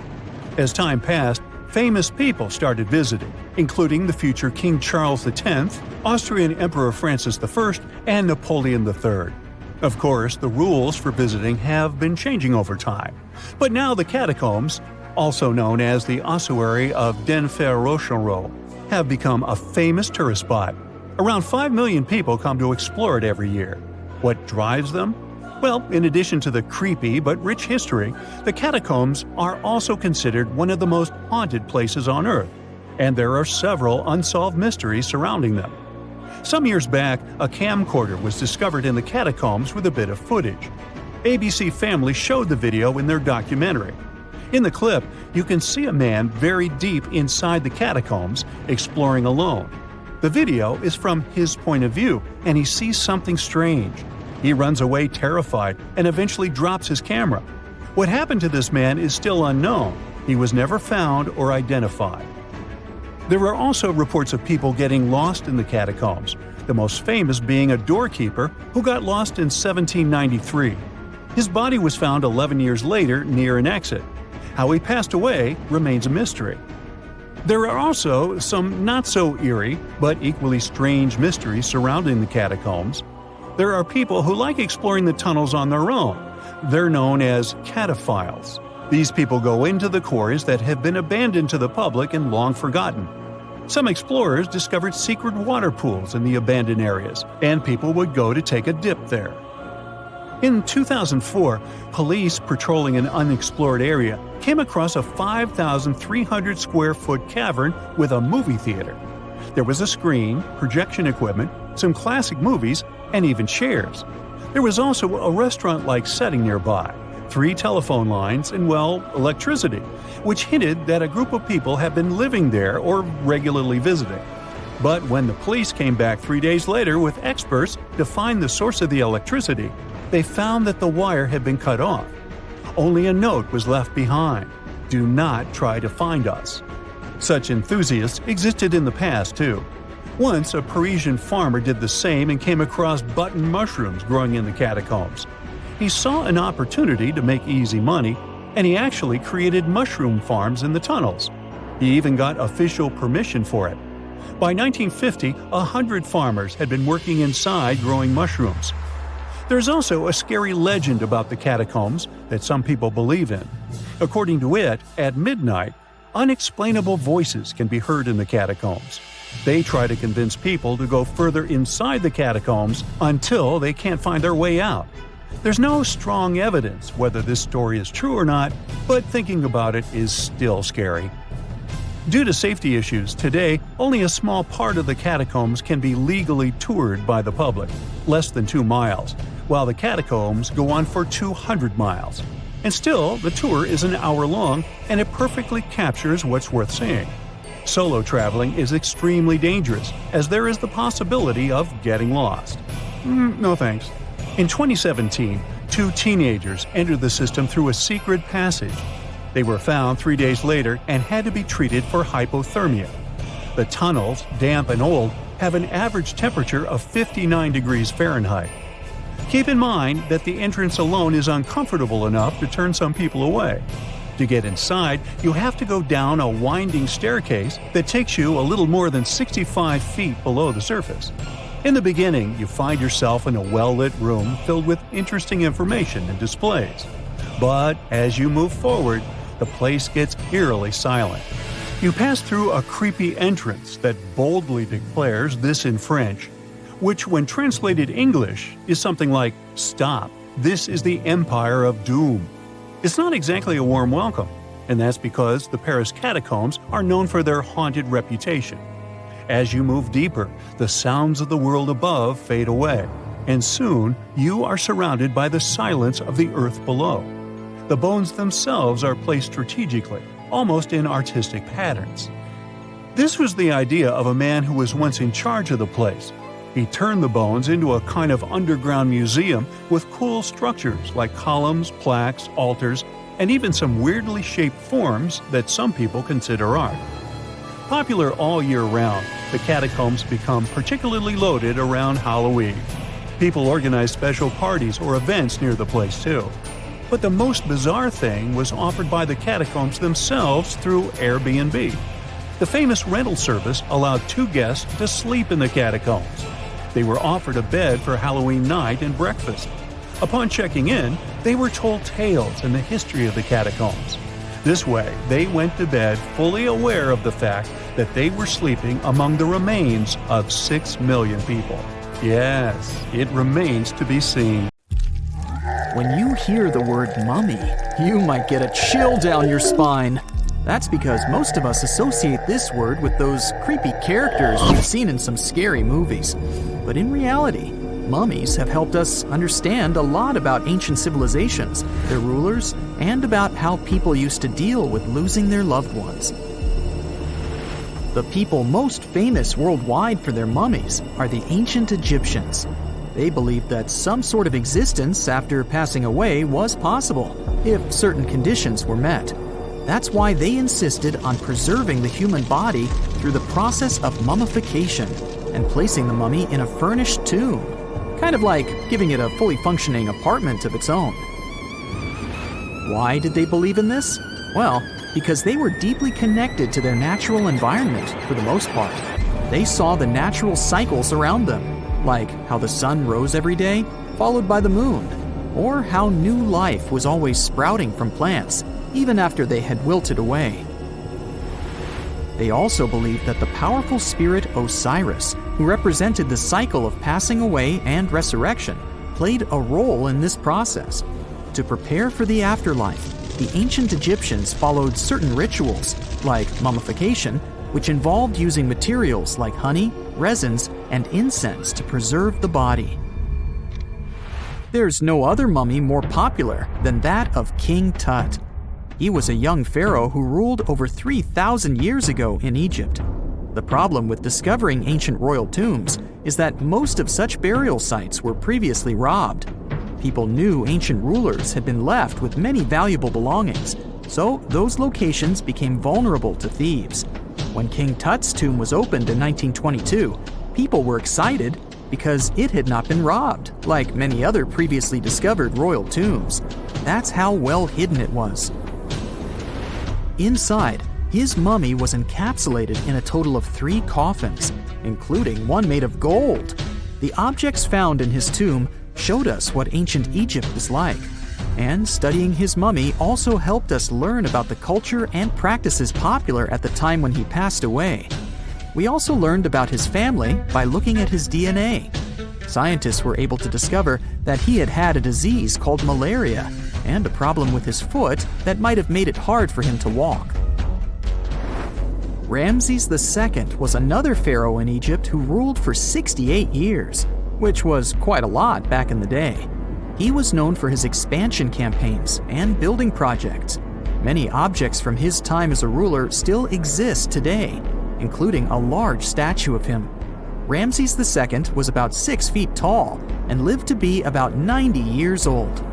As time passed, famous people started visiting. including the future King Charles X, Austrian Emperor Francis I, and Napoleon III. Of course, the rules for visiting have been changing over time, but now the catacombs, also known as the ossuary of Den Pharaohs, have become a famous tourist spot. Around 5 million people come to explore it every year. What drives them? Well, in addition to the creepy but rich history, the catacombs are also considered one of the most haunted places on Earth, and there are several unsolved mysteries surrounding them. Some years back, a camcorder was discovered in the catacombs with a bit of footage. ABC Family showed the video in their documentary. In the clip, you can see a man very deep inside the catacombs, exploring alone. The video is from his point of view, and he sees something strange. He runs away terrified and eventually drops his camera. What happened to this man is still unknown. He was never found or identified. There are also reports of people getting lost in the catacombs, the most famous being a doorkeeper who got lost in 1793. His body was found 11 years later near an exit. How he passed away remains a mystery. There are also some not-so-eerie but equally strange mysteries surrounding the catacombs. There are people who like exploring the tunnels on their own. They're known as cataphiles. These people go into the quarries that have been abandoned to the public and long forgotten. Some explorers discovered secret water pools in the abandoned areas, and people would go to take a dip there. In 2004, police patrolling an unexplored area came across a 5,300 square foot cavern with a movie theater. There was a screen, projection equipment, some classic movies, and even chairs. There was also a restaurant-like setting nearby, 3 telephone lines, and, well, electricity, which hinted that a group of people had been living there or regularly visiting. But when the police came back 3 days later with experts to find the source of the electricity, they found that the wire had been cut off. Only a note was left behind: "Do not try to find us." Such enthusiasts existed in the past, too. Once, a Parisian farmer did the same and came across button mushrooms growing in the catacombs. He saw an opportunity to make easy money, and he actually created mushroom farms in the tunnels. He even got official permission for it. By 1950, 100 farmers had been working inside growing mushrooms. There's also a scary legend about the catacombs that some people believe in. According to it, at midnight, unexplainable voices can be heard in the catacombs. They try to convince people to go further inside the catacombs until they can't find their way out. There's no strong evidence whether this story is true or not, but thinking about it is still scary. Due to safety issues, today only a small part of the catacombs can be legally toured by the public, less than 2 miles, while the catacombs go on for 200 miles. And still, the tour is an hour long, and it perfectly captures what's worth seeing. Solo traveling is extremely dangerous, as there is the possibility of getting lost. No thanks. In 2017, 2 teenagers entered the system through a secret passage. They were found 3 days later and had to be treated for hypothermia. The tunnels, damp and old, have an average temperature of 59 degrees Fahrenheit. Keep in mind that the entrance alone is uncomfortable enough to turn some people away. To get inside, you have to go down a winding staircase that takes you a little more than 65 feet below the surface. In the beginning, you find yourself in a well-lit room filled with interesting information and displays. But as you move forward, the place gets eerily silent. You pass through a creepy entrance that boldly declares this in French, which when translated English is something like, "Stop, this is the Empire of Doom." It's not exactly a warm welcome, and that's because the Paris Catacombs are known for their haunted reputation. As you move deeper, the sounds of the world above fade away, and soon you are surrounded by the silence of the earth below. The bones themselves are placed strategically, almost in artistic patterns. This was the idea of a man who was once in charge of the place. He turned the bones into a kind of underground museum with cool structures like columns, plaques, altars, and even some weirdly shaped forms that some people consider art. Popular all year round, the catacombs become particularly loaded around Halloween. People organize special parties or events near the place too. But the most bizarre thing was offered by the catacombs themselves through Airbnb. The famous rental service allowed 2 guests to sleep in the catacombs. They were offered a bed for Halloween night and breakfast. Upon checking in, they were told tales and the history of the catacombs. This way, they went to bed fully aware of the fact that they were sleeping among the remains of 6 million people. Yes, it remains to be seen. When you hear the word mummy, you might get a chill down your spine. That's because most of us associate this word with those creepy characters we've seen in some scary movies. But in reality, mummies have helped us understand a lot about ancient civilizations, their rulers, and about how people used to deal with losing their loved ones. The people most famous worldwide for their mummies are the ancient Egyptians. They believed that some sort of existence after passing away was possible, if certain conditions were met. That's why they insisted on preserving the human body through the process of mummification and placing the mummy in a furnished tomb, kind of like giving it a fully functioning apartment of its own. Why did they believe in this? Well, because they were deeply connected to their natural environment for the most part. They saw the natural cycles around them, like how the sun rose every day, followed by the moon, or how new life was always sprouting from plants, even after they had wilted away. They also believed that the powerful spirit Osiris, who represented the cycle of passing away and resurrection, played a role in this process. To prepare for the afterlife, the ancient Egyptians followed certain rituals, like mummification, which involved using materials like honey, resins, and incense to preserve the body. There's no other mummy more popular than that of King Tut. He was a young pharaoh who ruled over 3,000 years ago in Egypt. The problem with discovering ancient royal tombs is that most of such burial sites were previously robbed. People knew ancient rulers had been left with many valuable belongings, so those locations became vulnerable to thieves. When King Tut's tomb was opened in 1922, people were excited because it had not been robbed, like many other previously discovered royal tombs. That's how well hidden it was. Inside, his mummy was encapsulated in a total of 3 coffins, including one made of gold. The objects found in his tomb showed us what ancient Egypt was like, and studying his mummy also helped us learn about the culture and practices popular at the time when he passed away. We also learned about his family by looking at his DNA. Scientists were able to discover that he had had a disease called malaria and a problem with his foot that might have made it hard for him to walk. Ramses II was another pharaoh in Egypt who ruled for 68 years, which was quite a lot back in the day. He was known for his expansion campaigns and building projects. Many objects from his time as a ruler still exist today, including a large statue of him. Ramses II was about 6 feet tall and lived to be about 90 years old.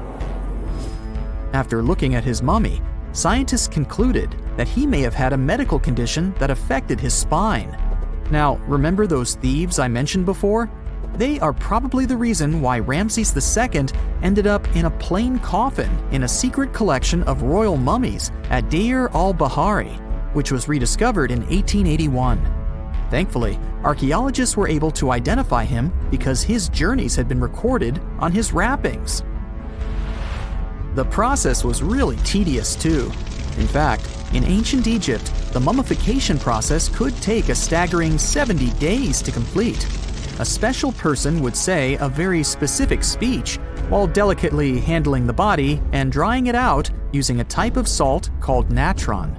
After looking at his mummy, scientists concluded that he may have had a medical condition that affected his spine. Now, remember those thieves I mentioned before? They are probably the reason why Ramses II ended up in a plain coffin in a secret collection of royal mummies at Deir al-Bahari, which was rediscovered in 1881. Thankfully, archaeologists were able to identify him because his journeys had been recorded on his wrappings. The process was really tedious too. In fact, in ancient Egypt, the mummification process could take a staggering 70 days to complete. A special person would say a very specific speech while delicately handling the body and drying it out using a type of salt called natron.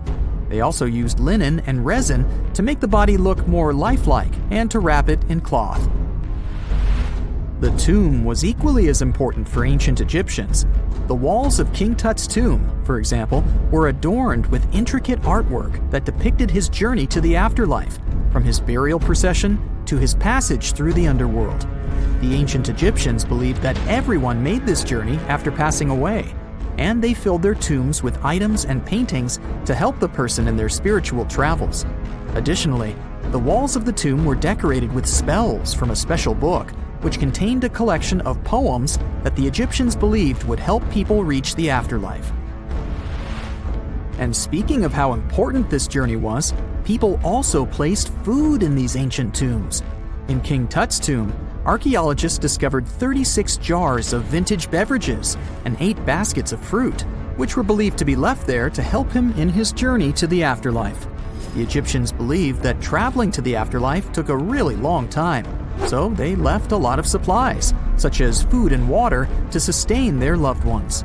They also used linen and resin to make the body look more lifelike and to wrap it in cloth. The tomb was equally as important for ancient Egyptians. The walls of King Tut's tomb, for example, were adorned with intricate artwork that depicted his journey to the afterlife, from his burial procession to his passage through the underworld. The ancient Egyptians believed that everyone made this journey after passing away, and they filled their tombs with items and paintings to help the person in their spiritual travels. Additionally, the walls of the tomb were decorated with spells from a special book, which contained a collection of poems that the Egyptians believed would help people reach the afterlife. And speaking of how important this journey was, People also placed food in these ancient tombs. In King Tut's tomb, archaeologists discovered 36 jars of vintage beverages and 8 baskets of fruit, which were believed to be left there to help him in his journey to the afterlife. The Egyptians believed that traveling to the afterlife took a really long time, so they left a lot of supplies, such as food and water, to sustain their loved ones.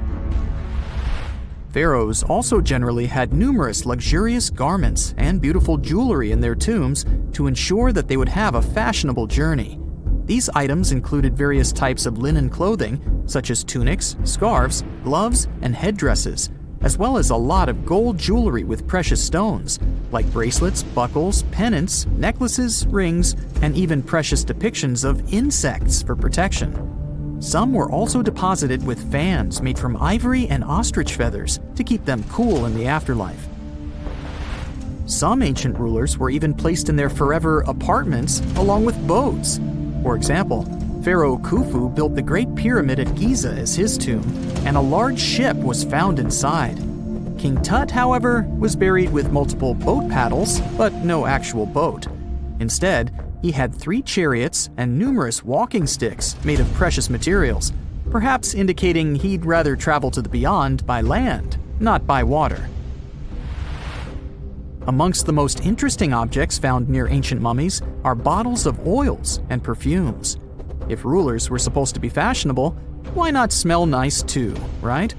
Pharaohs also generally had numerous luxurious garments and beautiful jewelry in their tombs to ensure that they would have a fashionable journey. These items included various types of linen clothing, such as tunics, scarves, gloves, and headdresses, as well as a lot of gold jewelry with precious stones, like bracelets, buckles, pendants, necklaces, rings, and even precious depictions of insects for protection. Some were also deposited with fans made from ivory and ostrich feathers to keep them cool in the afterlife. Some ancient rulers were even placed in their forever apartments along with boats. For example, Pharaoh Khufu built the Great Pyramid at Giza as his tomb, and a large ship was found inside. King Tut, however, was buried with multiple boat paddles, but no actual boat. Instead, he had 3 chariots and numerous walking sticks made of precious materials, perhaps indicating he'd rather travel to the beyond by land, not by water. Amongst the most interesting objects found near ancient mummies are bottles of oils and perfumes. If rulers were supposed to be fashionable, why not smell nice too, right?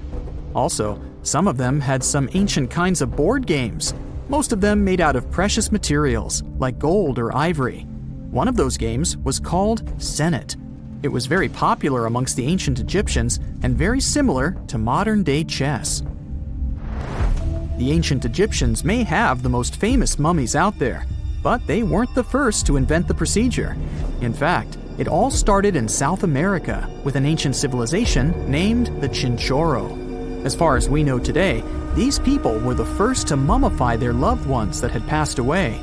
Also, some of them had some ancient kinds of board games, most of them made out of precious materials like gold or ivory. One of those games was called Senet. It was very popular amongst the ancient Egyptians and very similar to modern-day chess. The ancient Egyptians may have the most famous mummies out there, but they weren't the first to invent the procedure. In fact, it all started in South America with an ancient civilization named the Chinchorro. As far as we know today, these people were the first to mummify their loved ones that had passed away.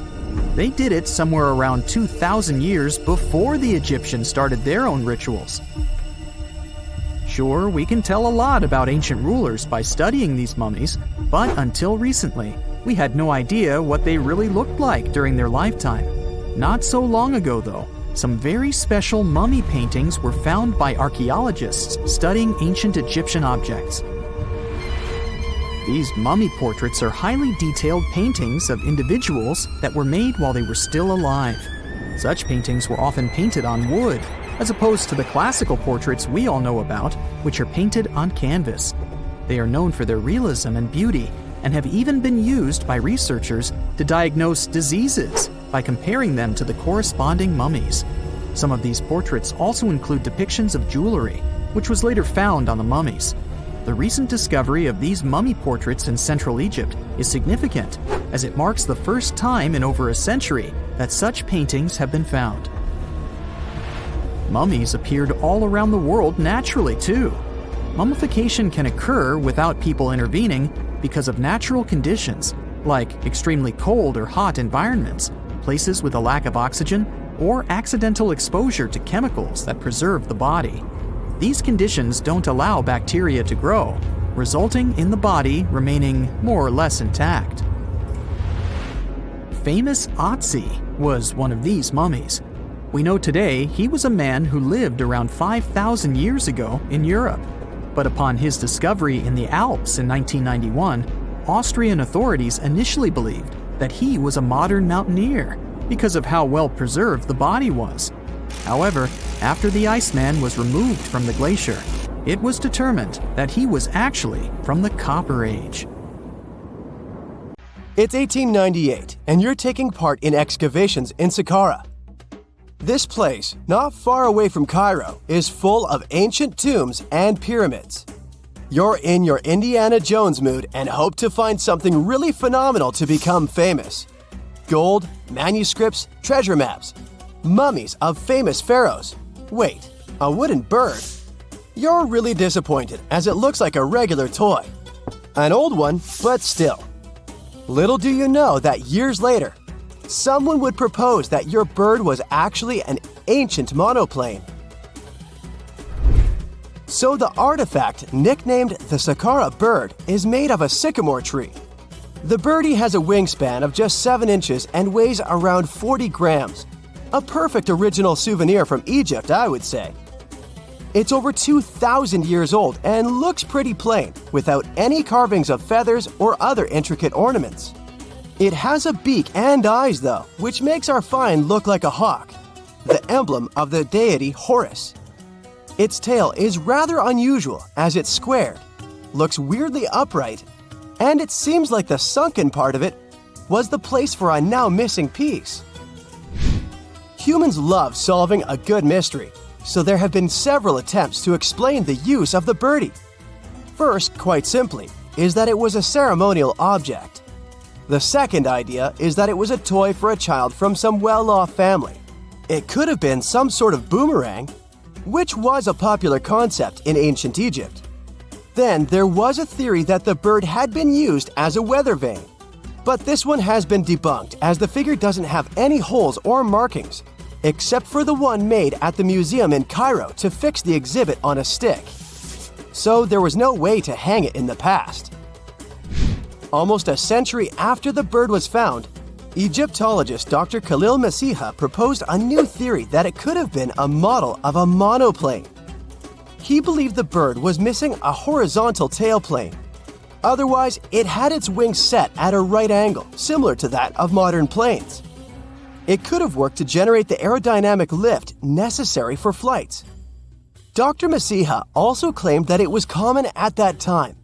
They did it somewhere around 2,000 years before the Egyptians started their own rituals. Sure, we can tell a lot about ancient rulers by studying these mummies, but until recently, we had no idea what they really looked like during their lifetime. Not so long ago, though, some very special mummy paintings were found by archaeologists studying ancient Egyptian objects. These mummy portraits are highly detailed paintings of individuals that were made while they were still alive. Such paintings were often painted on wood, as opposed to the classical portraits we all know about, which are painted on canvas. They are known for their realism and beauty, and have even been used by researchers to diagnose diseases by comparing them to the corresponding mummies. Some of these portraits also include depictions of jewelry, which was later found on the mummies. The recent discovery of these mummy portraits in Central Egypt is significant, as it marks the first time in over a century that such paintings have been found. Mummies appeared all around the world naturally, too. Mummification can occur without people intervening because of natural conditions, like extremely cold or hot environments, places with a lack of oxygen, or accidental exposure to chemicals that preserve the body. These conditions don't allow bacteria to grow, resulting in the body remaining more or less intact. Famous Otzi was one of these mummies. We know today he was a man who lived around 5,000 years ago in Europe. But upon his discovery in the Alps in 1991, Austrian authorities initially believed that he was a modern mountaineer because of how well preserved the body was. However, after the Iceman was removed from the glacier, it was determined that he was actually from the Copper Age. It's 1898, and you're taking part in excavations in Saqqara. This place, not far away from Cairo, is full of ancient tombs and pyramids. You're in your Indiana Jones mood and hope to find something really phenomenal to become famous. Gold, manuscripts, treasure maps, mummies of famous pharaohs. Wait, a wooden bird? You're really disappointed as it looks like a regular toy. An old one, but still. Little do you know that years later, someone would propose that your bird was actually an ancient monoplane. So the artifact, nicknamed the Saqqara bird, is made of a sycamore tree. The birdie has a wingspan of just 7 inches and weighs around 40 grams. A perfect original souvenir from Egypt, I would say. It's over 2,000 years old and looks pretty plain, without any carvings of feathers or other intricate ornaments. It has a beak and eyes though, which makes our find look like a hawk, the emblem of the deity Horus. Its tail is rather unusual as it's squared, looks weirdly upright, and it seems like the sunken part of it was the place for a now missing piece. Humans love solving a good mystery, so there have been several attempts to explain the use of the birdie. First, quite simply, is that it was a ceremonial object. The second idea is that it was a toy for a child from some well-off family. It could have been some sort of boomerang, which was a popular concept in ancient Egypt. Then there was a theory that the bird had been used as a weather vane. But this one has been debunked as the figure doesn't have any holes or markings, except for the one made at the museum in Cairo to fix the exhibit on a stick. So there was no way to hang it in the past. Almost a century after the bird was found, Egyptologist Dr. Khalil Masiha proposed a new theory that it could have been a model of a monoplane. He believed the bird was missing a horizontal tailplane. Otherwise, it had its wings set at a right angle, similar to that of modern planes. It could have worked to generate the aerodynamic lift necessary for flights. Dr. Masiha also claimed that it was common at that time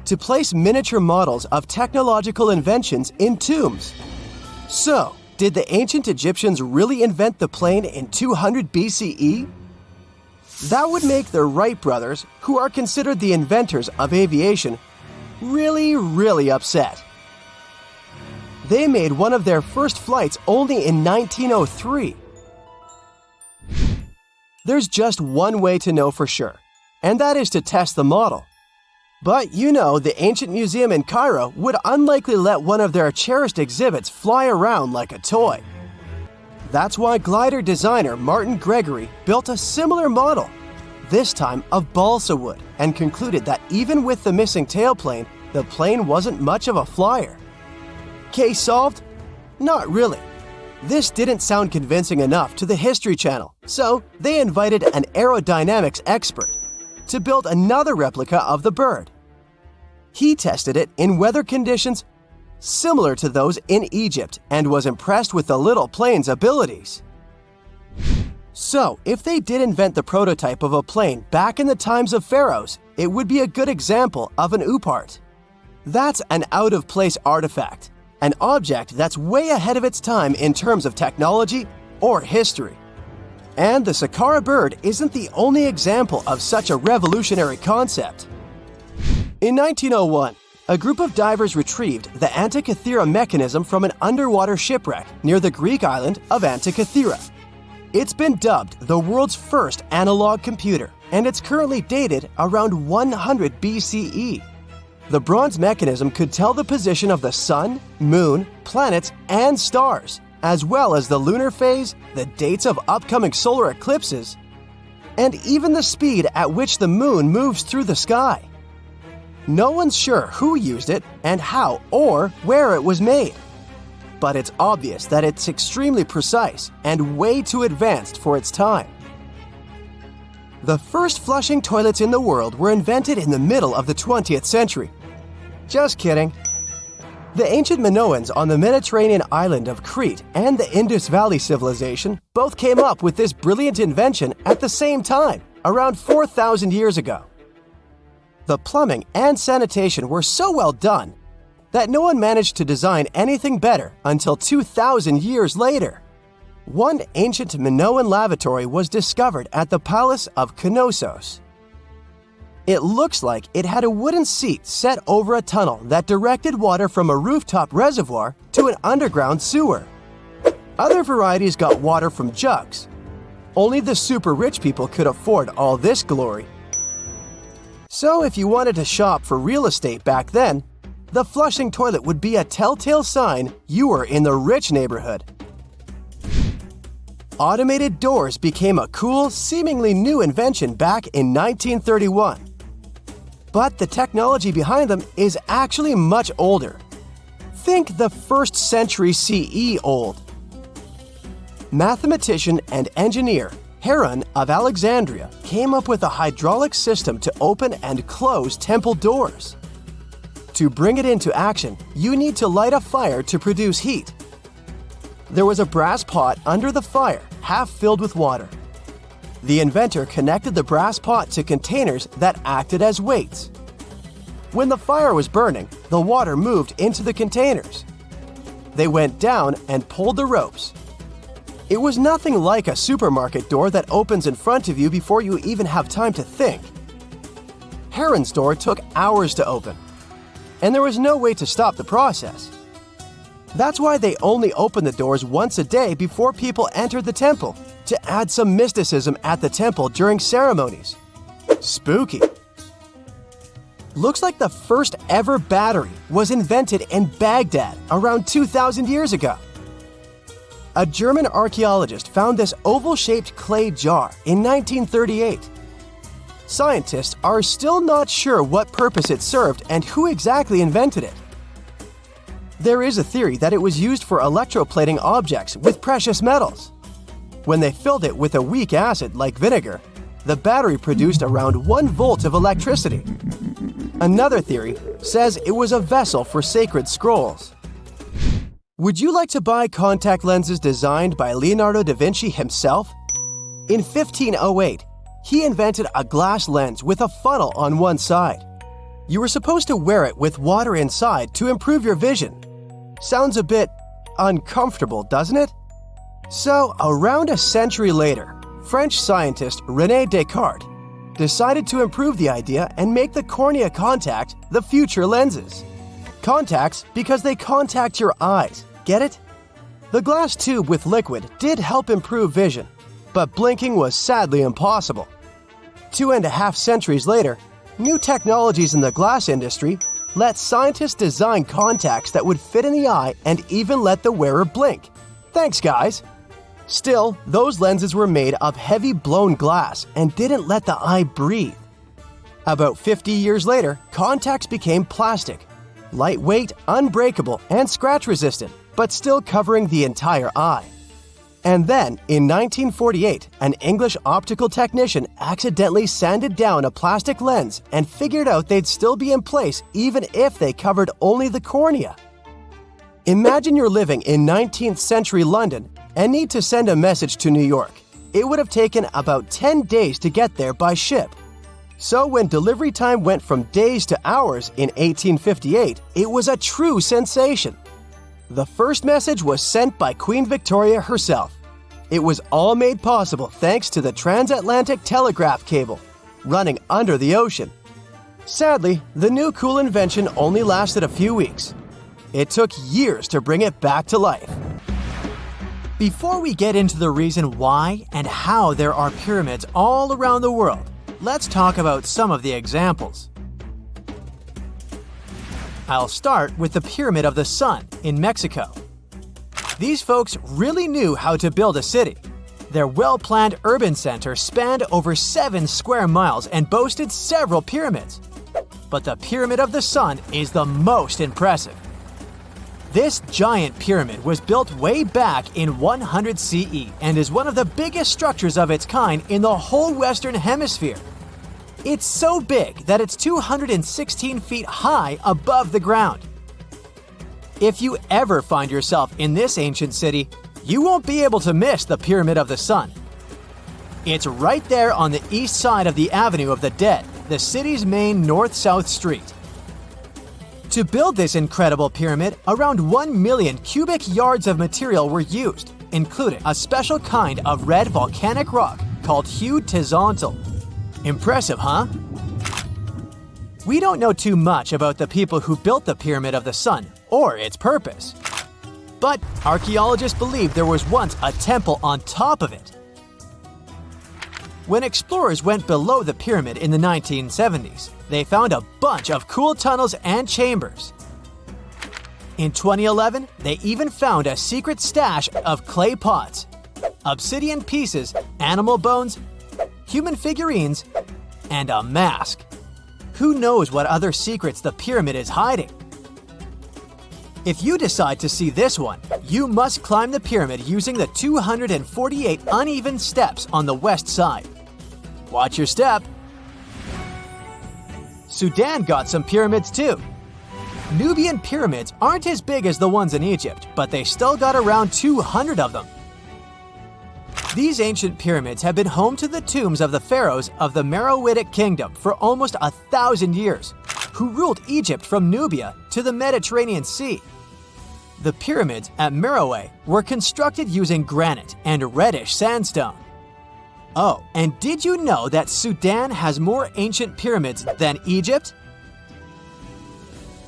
to place miniature models of technological inventions in tombs. So, did the ancient Egyptians really invent the plane in 200 BCE? That would make the Wright brothers, who are considered the inventors of aviation, really upset. They made one of their first flights only in 1903. There's just one way to know for sure, and that is to test the model. But you know, the ancient museum in Cairo would unlikely let one of their cherished exhibits fly around like a toy. That's why glider designer Martin Gregory built a similar model, this time of balsa wood, and concluded that even with the missing tailplane, the plane wasn't much of a flyer. Case solved? Not really. This didn't sound convincing enough to the History Channel, so they invited an aerodynamics expert to build another replica of the bird. He tested it in weather conditions similar to those in Egypt and was impressed with the little plane's abilities. So, if they did invent the prototype of a plane back in the times of Pharaohs, it would be a good example of an oupart. That's an out-of-place artifact, an object that's way ahead of its time in terms of technology or history. And the Saqqara bird isn't the only example of such a revolutionary concept. In 1901, a group of divers retrieved the Antikythera mechanism from an underwater shipwreck near the Greek island of Antikythera. It's been dubbed the world's first analog computer, and it's currently dated around 100 BCE. The bronze mechanism could tell the position of the sun, moon, planets, and stars, as well as the lunar phase, the dates of upcoming solar eclipses, and even the speed at which the moon moves through the sky. No one's sure who used it and how or where it was made. But it's obvious that it's extremely precise and way too advanced for its time. The first flushing toilets in the world were invented in the middle of the 20th century. Just kidding. The ancient Minoans on the Mediterranean island of Crete and the Indus Valley civilization both came up with this brilliant invention at the same time, around 4,000 years ago. The plumbing and sanitation were so well done that no one managed to design anything better until 2,000 years later. One ancient Minoan lavatory was discovered at the Palace of Knossos. It looks like it had a wooden seat set over a tunnel that directed water from a rooftop reservoir to an underground sewer. Other varieties got water from jugs. Only the super rich people could afford all this glory. So if you wanted to shop for real estate back then, the flushing toilet would be a telltale sign you were in the rich neighborhood. Automated doors became a cool, seemingly new invention back in 1931. But the technology behind them is actually much older. Think the 1st century CE old. Mathematician and engineer Heron of Alexandria came up with a hydraulic system to open and close temple doors. To bring it into action, you need to light a fire to produce heat. There was a brass pot under the fire, half filled with water. The inventor connected the brass pot to containers that acted as weights. When the fire was burning, the water moved into the containers. They went down and pulled the ropes. It was nothing like a supermarket door that opens in front of you before you even have time to think. Heron's door took hours to open, and there was no way to stop the process. That's why they only opened the doors once a day before people entered the temple, to add some mysticism at the temple during ceremonies. Spooky. Looks like the first ever battery was invented in Baghdad around 2,000 years ago. A German archaeologist found this oval-shaped clay jar in 1938. Scientists are still not sure what purpose it served and who exactly invented it. There is a theory that it was used for electroplating objects with precious metals. When they filled it with a weak acid like vinegar, the battery produced around 1 volt of electricity. Another theory says it was a vessel for sacred scrolls. Would you like to buy contact lenses designed by Leonardo da Vinci himself? In 1508, he invented a glass lens with a funnel on one side. You were supposed to wear it with water inside to improve your vision. Sounds a bit uncomfortable, doesn't it? So, around a century later, French scientist René Descartes decided to improve the idea and make the cornea contact the future lenses. Contacts because they contact your eyes, get it? The glass tube with liquid did help improve vision, but blinking was sadly impossible. 2.5 centuries later, new technologies in the glass industry let scientists design contacts that would fit in the eye and even let the wearer blink. Thanks, guys! Still, those lenses were made of heavy blown glass and didn't let the eye breathe. About 50 years later, contacts became plastic, lightweight, unbreakable, and scratch-resistant, but still covering the entire eye. And then, in 1948, an English optical technician accidentally sanded down a plastic lens and figured out they'd still be in place even if they covered only the cornea. Imagine you're living in 19th century London and need to send a message to New York. It would have taken about 10 days to get there by ship. So when delivery time went from days to hours in 1858, it was a true sensation. The first message was sent by Queen Victoria herself. It was all made possible thanks to the transatlantic telegraph cable, running under the ocean. Sadly, the new cool invention only lasted a few weeks. It took years to bring it back to life. Before we get into the reason why and how there are pyramids all around the world, let's talk about some of the examples. I'll start with the Pyramid of the Sun in Mexico. These folks really knew how to build a city. Their well-planned urban center spanned over 7 square miles and boasted several pyramids. But the Pyramid of the Sun is the most impressive. This giant pyramid was built way back in 100 CE and is one of the biggest structures of its kind in the whole Western Hemisphere. It's so big that it's 216 feet high above the ground. If you ever find yourself in this ancient city, you won't be able to miss the Pyramid of the Sun. It's right there on the east side of the Avenue of the Dead, the city's main north-south street. To build this incredible pyramid, around 1 million cubic yards of material were used, including a special kind of red volcanic rock called hued tizontle. Impressive, huh? We don't know too much about the people who built the Pyramid of the Sun or its purpose. But archaeologists believe there was once a temple on top of it. When explorers went below the pyramid in the 1970s, they found a bunch of cool tunnels and chambers. In 2011, they even found a secret stash of clay pots, obsidian pieces, animal bones, human figurines, and a mask. Who knows what other secrets the pyramid is hiding? If you decide to see this one, you must climb the pyramid using the 248 uneven steps on the west side. Watch your step. Sudan got some pyramids too. Nubian pyramids aren't as big as the ones in Egypt, but they still got around 200 of them. These ancient pyramids have been home to the tombs of the pharaohs of the Meroitic kingdom for almost 1,000 years, who ruled Egypt from Nubia to the Mediterranean Sea. The pyramids at Meroe were constructed using granite and reddish sandstone. Oh, and did you know that Sudan has more ancient pyramids than Egypt?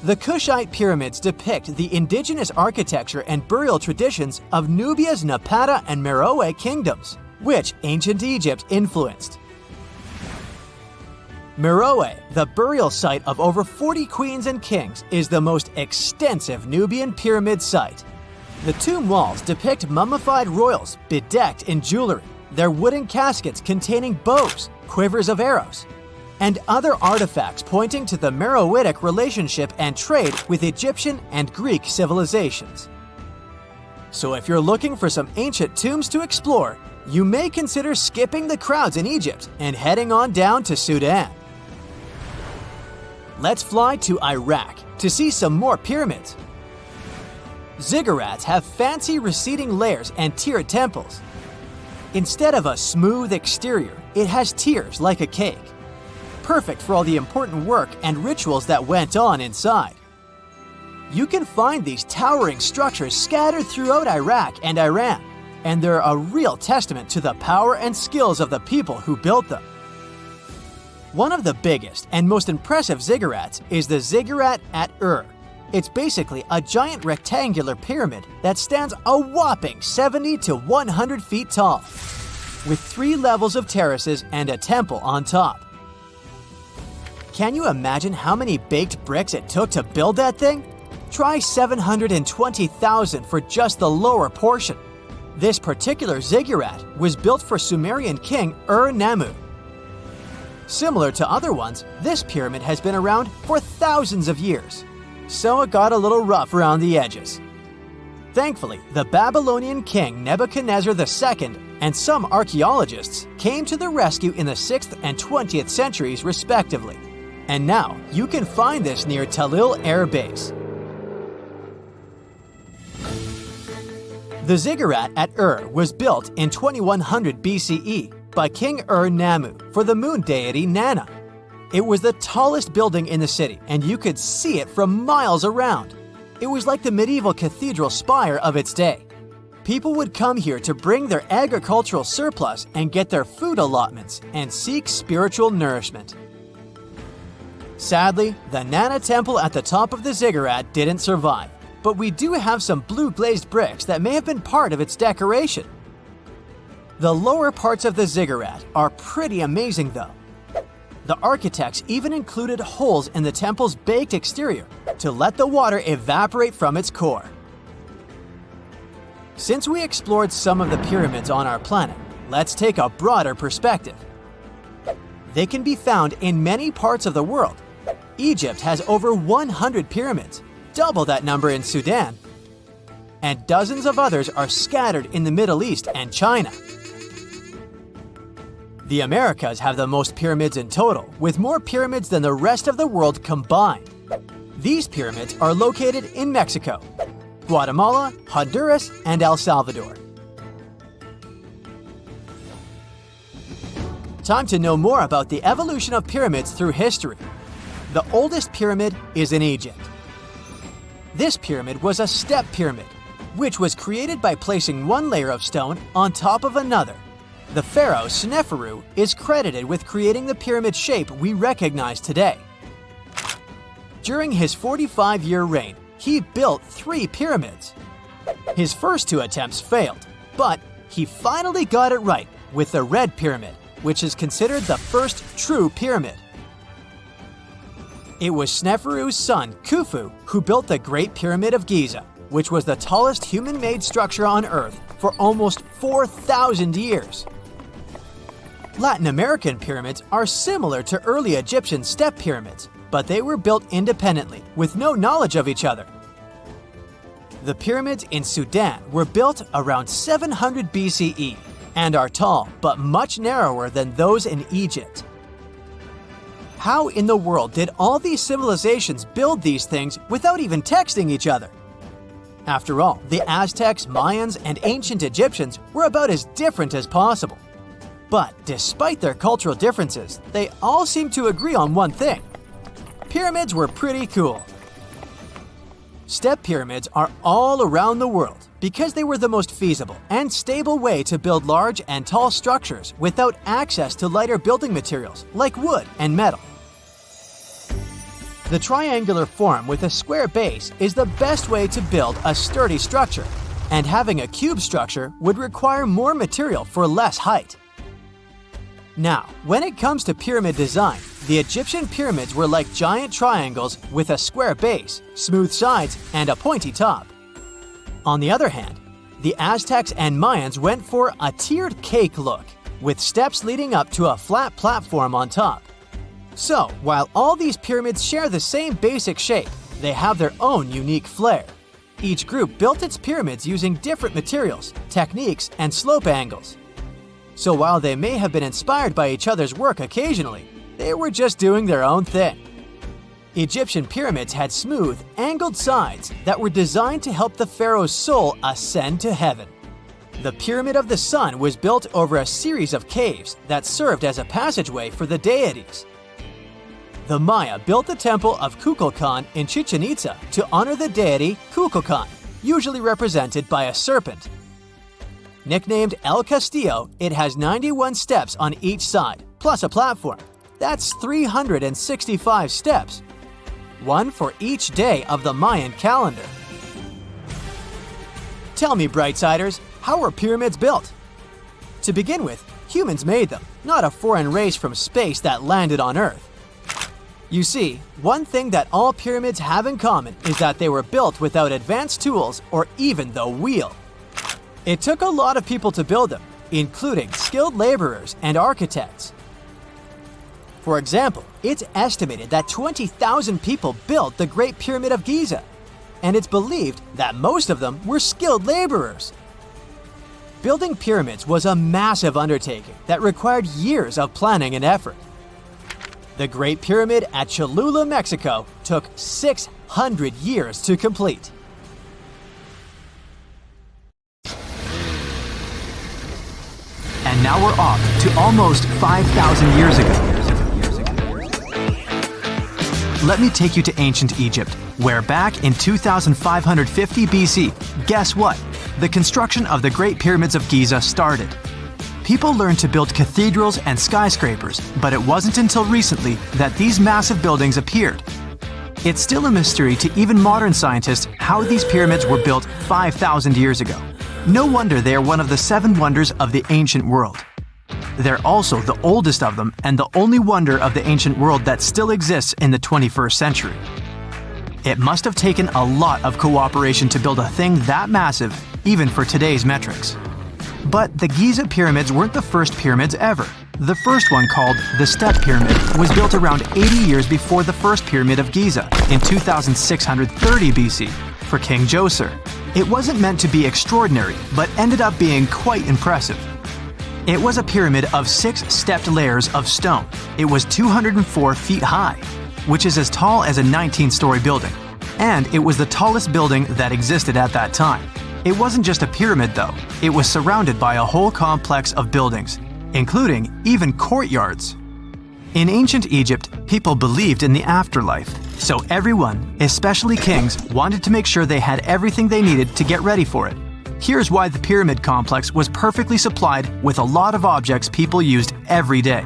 The Kushite pyramids depict the indigenous architecture and burial traditions of Nubia's Napata and Meroe kingdoms, which ancient Egypt influenced. Meroe, the burial site of over 40 queens and kings, is the most extensive Nubian pyramid site. The tomb walls depict mummified royals bedecked in jewelry, their wooden caskets containing bows, quivers of arrows, and other artifacts pointing to the Meroitic relationship and trade with Egyptian and Greek civilizations. So if you're looking for some ancient tombs to explore, you may consider skipping the crowds in Egypt and heading on down to Sudan. Let's fly to Iraq to see some more pyramids. Ziggurats have fancy receding layers and tiered temples. Instead of a smooth exterior, it has tiers like a cake. Perfect for all the important work and rituals that went on inside. You can find these towering structures scattered throughout Iraq and Iran, and they're a real testament to the power and skills of the people who built them. One of the biggest and most impressive ziggurats is the ziggurat at Ur. It's basically a giant rectangular pyramid that stands a whopping 70 to 100 feet tall, with 3 levels of terraces and a temple on top. Can you imagine how many baked bricks it took to build that thing? Try 720,000 for just the lower portion. This particular ziggurat was built for Sumerian king Ur-Nammu. Similar to other ones, this pyramid has been around for thousands of years, so it got a little rough around the edges. Thankfully, the Babylonian king Nebuchadnezzar II and some archaeologists came to the rescue in the 6th and 20th centuries respectively, and now you can find this near Talil Air Base. The ziggurat at Ur was built in 2100 BCE by King Ur-Nammu for the moon deity Nana. It was the tallest building in the city, and you could see it from miles around. It was like the medieval cathedral spire of its day. People would come here to bring their agricultural surplus and get their food allotments and seek spiritual nourishment. Sadly, the Nana temple at the top of the ziggurat didn't survive, but we do have some blue glazed bricks that may have been part of its decoration. The lower parts of the ziggurat are pretty amazing though. The architects even included holes in the temple's baked exterior to let the water evaporate from its core. Since we explored some of the pyramids on our planet, let's take a broader perspective. They can be found in many parts of the world. Egypt has over 100 pyramids, double that number in Sudan, and dozens of others are scattered in the Middle East and China. The Americas have the most pyramids in total, with more pyramids than the rest of the world combined. These pyramids are located in Mexico, Guatemala, Honduras, and El Salvador. Time to know more about the evolution of pyramids through history. The oldest pyramid is in Egypt. This pyramid was a step pyramid, which was created by placing one layer of stone on top of another. The pharaoh Sneferu is credited with creating the pyramid shape we recognize today. During his 45-year reign, he built 3 pyramids. His first 2 attempts failed, but he finally got it right with the Red Pyramid, which is considered the first true pyramid. It was Sneferu's son, Khufu, who built the Great Pyramid of Giza, which was the tallest human-made structure on Earth for almost 4,000 years. Latin American pyramids are similar to early Egyptian step pyramids, but they were built independently with no knowledge of each other. The pyramids in Sudan were built around 700 BCE and are tall but much narrower than those in Egypt. How in the world did all these civilizations build these things without even texting each other? After all, the Aztecs, Mayans, and ancient Egyptians were about as different as possible. But despite their cultural differences, they all seem to agree on one thing. Pyramids were pretty cool. Step pyramids are all around the world because they were the most feasible and stable way to build large and tall structures without access to lighter building materials like wood and metal. The triangular form with a square base is the best way to build a sturdy structure, and having a cube structure would require more material for less height. Now, when it comes to pyramid design, the Egyptian pyramids were like giant triangles with a square base, smooth sides, and a pointy top. On the other hand, the Aztecs and Mayans went for a tiered cake look, with steps leading up to a flat platform on top. So, while all these pyramids share the same basic shape, they have their own unique flair. Each group built its pyramids using different materials, techniques, and slope angles. So while they may have been inspired by each other's work occasionally, they were just doing their own thing. Egyptian pyramids had smooth, angled sides that were designed to help the pharaoh's soul ascend to heaven. The Pyramid of the Sun was built over a series of caves that served as a passageway for the deities. The Maya built the temple of Kukulkan in Chichen Itza to honor the deity Kukulkan, usually represented by a serpent. Nicknamed El Castillo, it has 91 steps on each side, plus a platform. That's 365 steps, one for each day of the Mayan calendar. Tell me, Brightsiders, how were pyramids built? To begin with, humans made them, not a foreign race from space that landed on Earth. You see, one thing that all pyramids have in common is that they were built without advanced tools or even the wheel. It took a lot of people to build them, including skilled laborers and architects. For example, it's estimated that 20,000 people built the Great Pyramid of Giza, and it's believed that most of them were skilled laborers. Building pyramids was a massive undertaking that required years of planning and effort. The Great Pyramid at Cholula, Mexico, took 600 years to complete. And now we're off to almost 5,000 years ago. Let me take you to ancient Egypt, where back in 2550 BC, guess what? The construction of the Great Pyramids of Giza started. People learned to build cathedrals and skyscrapers, but it wasn't until recently that these massive buildings appeared. It's still a mystery to even modern scientists how these pyramids were built 5,000 years ago. No wonder they are one of the 7 wonders of the ancient world. They're also the oldest of them and the only wonder of the ancient world that still exists in the 21st century. It must have taken a lot of cooperation to build a thing that massive, even for today's metrics. But the Giza pyramids weren't the first pyramids ever. The first one, called the Step Pyramid, was built around 80 years before the first Pyramid of Giza in 2630 BC for King Djoser. It wasn't meant to be extraordinary, but ended up being quite impressive. It was a pyramid of 6 stepped layers of stone. It was 204 feet high, which is as tall as a 19-story building. And it was the tallest building that existed at that time. It wasn't just a pyramid though, it was surrounded by a whole complex of buildings, including even courtyards. In ancient Egypt, people believed in the afterlife, so everyone, especially kings, wanted to make sure they had everything they needed to get ready for it. Here's why the pyramid complex was perfectly supplied with a lot of objects people used every day.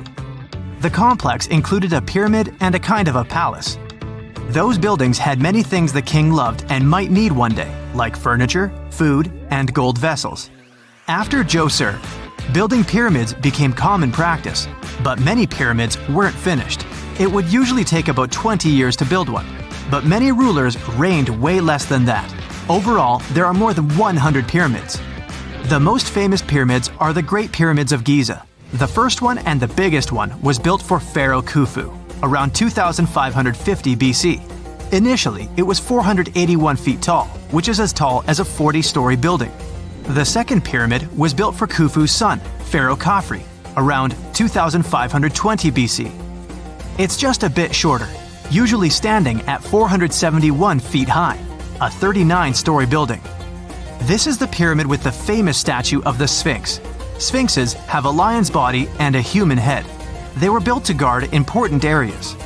The complex included a pyramid and a kind of a palace. Those buildings had many things the king loved and might need one day, like furniture, food, and gold vessels. After Djoser, building pyramids became common practice, but many pyramids weren't finished. It would usually take about 20 years to build one, but many rulers reigned way less than that. Overall, there are more than 100 pyramids. The most famous pyramids are the Great Pyramids of Giza. The first one and the biggest one was built for Pharaoh Khufu around 2550 BC. Initially, it was 481 feet tall, which is as tall as a 40-story building. The second pyramid was built for Khufu's son, Pharaoh Khafre, around 2520 BC. It's just a bit shorter, usually standing at 471 feet high, a 39-story building. This is the pyramid with the famous statue of the Sphinx. Sphinxes have a lion's body and a human head. They were built to guard important areas.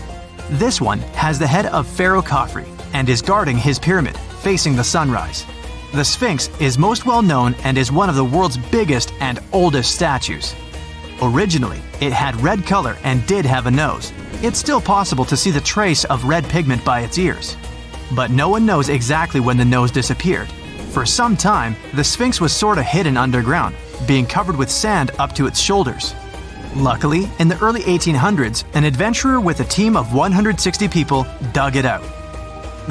This one has the head of Pharaoh Khafre and is guarding his pyramid, facing the sunrise. The Sphinx is most well known and is one of the world's biggest and oldest statues. Originally, it had red color and did have a nose. It's still possible to see the trace of red pigment by its ears. But no one knows exactly when the nose disappeared. For some time, the Sphinx was sort of hidden underground, being covered with sand up to its shoulders. Luckily, in the early 1800s, an adventurer with a team of 160 people dug it out.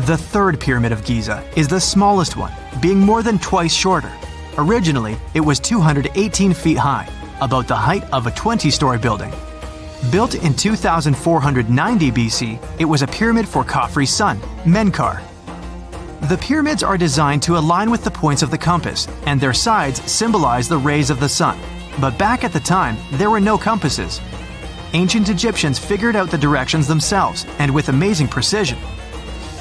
The third pyramid of Giza is the smallest one, being more than twice shorter. Originally, it was 218 feet high, about the height of a 20-story building. Built in 2490 BC, it was a pyramid for Khafre's son, Menkaure. The pyramids are designed to align with the points of the compass, and their sides symbolize the rays of the sun. But back at the time, there were no compasses. Ancient Egyptians figured out the directions themselves, and with amazing precision.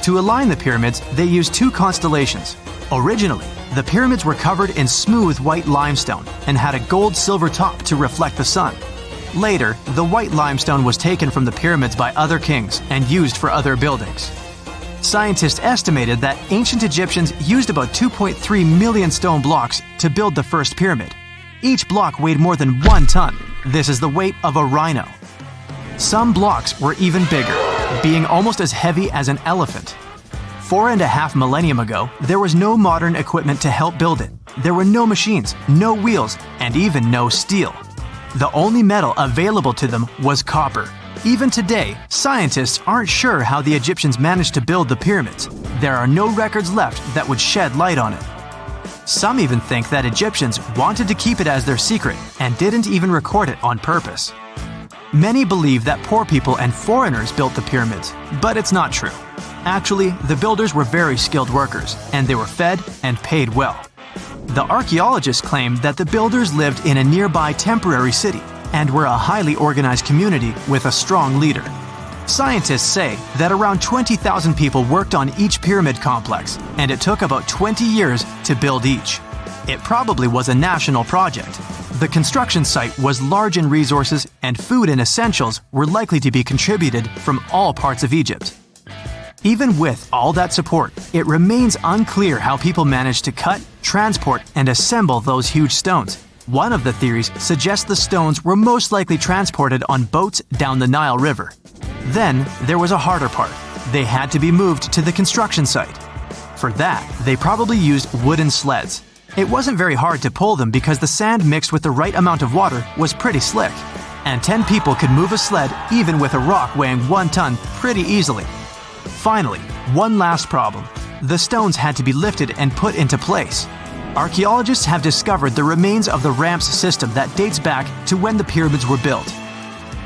To align the pyramids, they used two constellations. Originally, the pyramids were covered in smooth white limestone and had a gold-silver top to reflect the sun. Later, the white limestone was taken from the pyramids by other kings and used for other buildings. Scientists estimated that ancient Egyptians used about 2.3 million stone blocks to build the first pyramid. Each block weighed more than 1 ton. This is the weight of a rhino. Some blocks were even bigger, being almost as heavy as an elephant. 4.5 millennia ago, there was no modern equipment to help build it. There were no machines, no wheels, and even no steel. The only metal available to them was copper. Even today, scientists aren't sure how the Egyptians managed to build the pyramids. There are no records left that would shed light on it. Some even think that Egyptians wanted to keep it as their secret and didn't even record it on purpose. Many believe that poor people and foreigners built the pyramids, but it's not true. Actually, the builders were very skilled workers, and they were fed and paid well. The archaeologists claimed that the builders lived in a nearby temporary city and were a highly organized community with a strong leader. Scientists say that around 20,000 people worked on each pyramid complex, and it took about 20 years to build each. It probably was a national project. The construction site was large in resources, and food and essentials were likely to be contributed from all parts of Egypt. Even with all that support, it remains unclear how people managed to cut, transport, and assemble those huge stones. One of the theories suggests the stones were most likely transported on boats down the Nile River. Then, there was a harder part. They had to be moved to the construction site. For that, they probably used wooden sleds. It wasn't very hard to pull them because the sand mixed with the right amount of water was pretty slick. And 10 people could move a sled even with a rock weighing 1 ton pretty easily. Finally, one last problem. The stones had to be lifted and put into place. Archaeologists have discovered the remains of the ramps system that dates back to when the pyramids were built.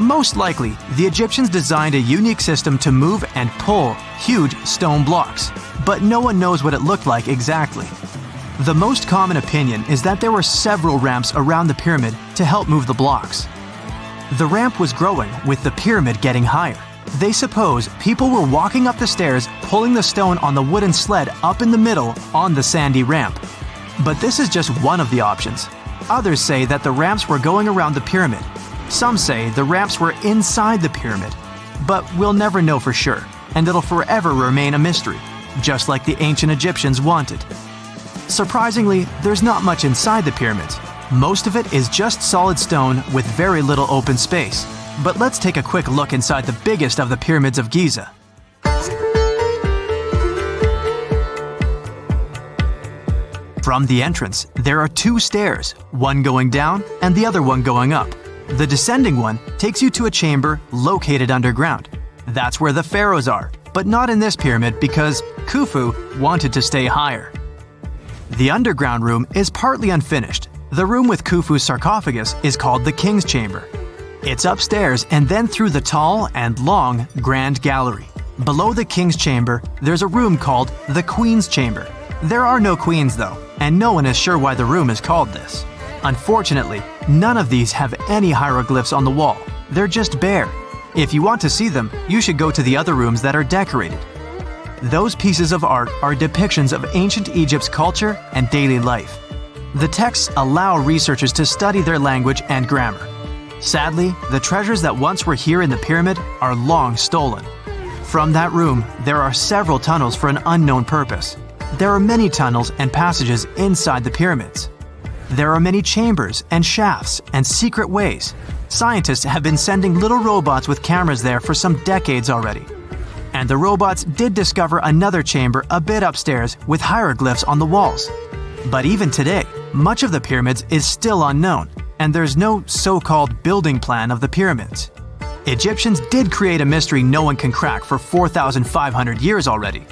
Most likely, the Egyptians designed a unique system to move and pull huge stone blocks, but no one knows what it looked like exactly. The most common opinion is that there were several ramps around the pyramid to help move the blocks. The ramp was growing with the pyramid getting higher. They suppose people were walking up the stairs, pulling the stone on the wooden sled up in the middle on the sandy ramp. But this is just one of the options. Others say that the ramps were going around the pyramid. Some say the ramps were inside the pyramid. But we'll never know for sure, and it'll forever remain a mystery, just like the ancient Egyptians wanted. Surprisingly, there's not much inside the pyramids. Most of it is just solid stone with very little open space. But let's take a quick look inside the biggest of the pyramids of Giza. From the entrance, there are 2 stairs, one going down and the other one going up. The descending one takes you to a chamber located underground. That's where the pharaohs are, but not in this pyramid because Khufu wanted to stay higher. The underground room is partly unfinished. The room with Khufu's sarcophagus is called the King's Chamber. It's upstairs and then through the tall and long Grand Gallery. Below the king's chamber, there's a room called the queen's chamber. There are no queens though, and no one is sure why the room is called this. Unfortunately, none of these have any hieroglyphs on the wall. They're just bare. If you want to see them, you should go to the other rooms that are decorated. Those pieces of art are depictions of ancient Egypt's culture and daily life. The texts allow researchers to study their language and grammar. Sadly, the treasures that once were here in the pyramid are long stolen. From that room, there are several tunnels for an unknown purpose. There are many tunnels and passages inside the pyramids. There are many chambers and shafts and secret ways. Scientists have been sending little robots with cameras there for some decades already. And the robots did discover another chamber a bit upstairs with hieroglyphs on the walls. But even today, much of the pyramids is still unknown, and there's no so-called building plan of the pyramids. Egyptians did create a mystery no one can crack for 4,500 years already.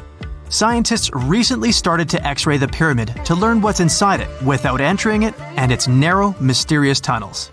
Scientists recently started to X-ray the pyramid to learn what's inside it without entering it and its narrow, mysterious tunnels.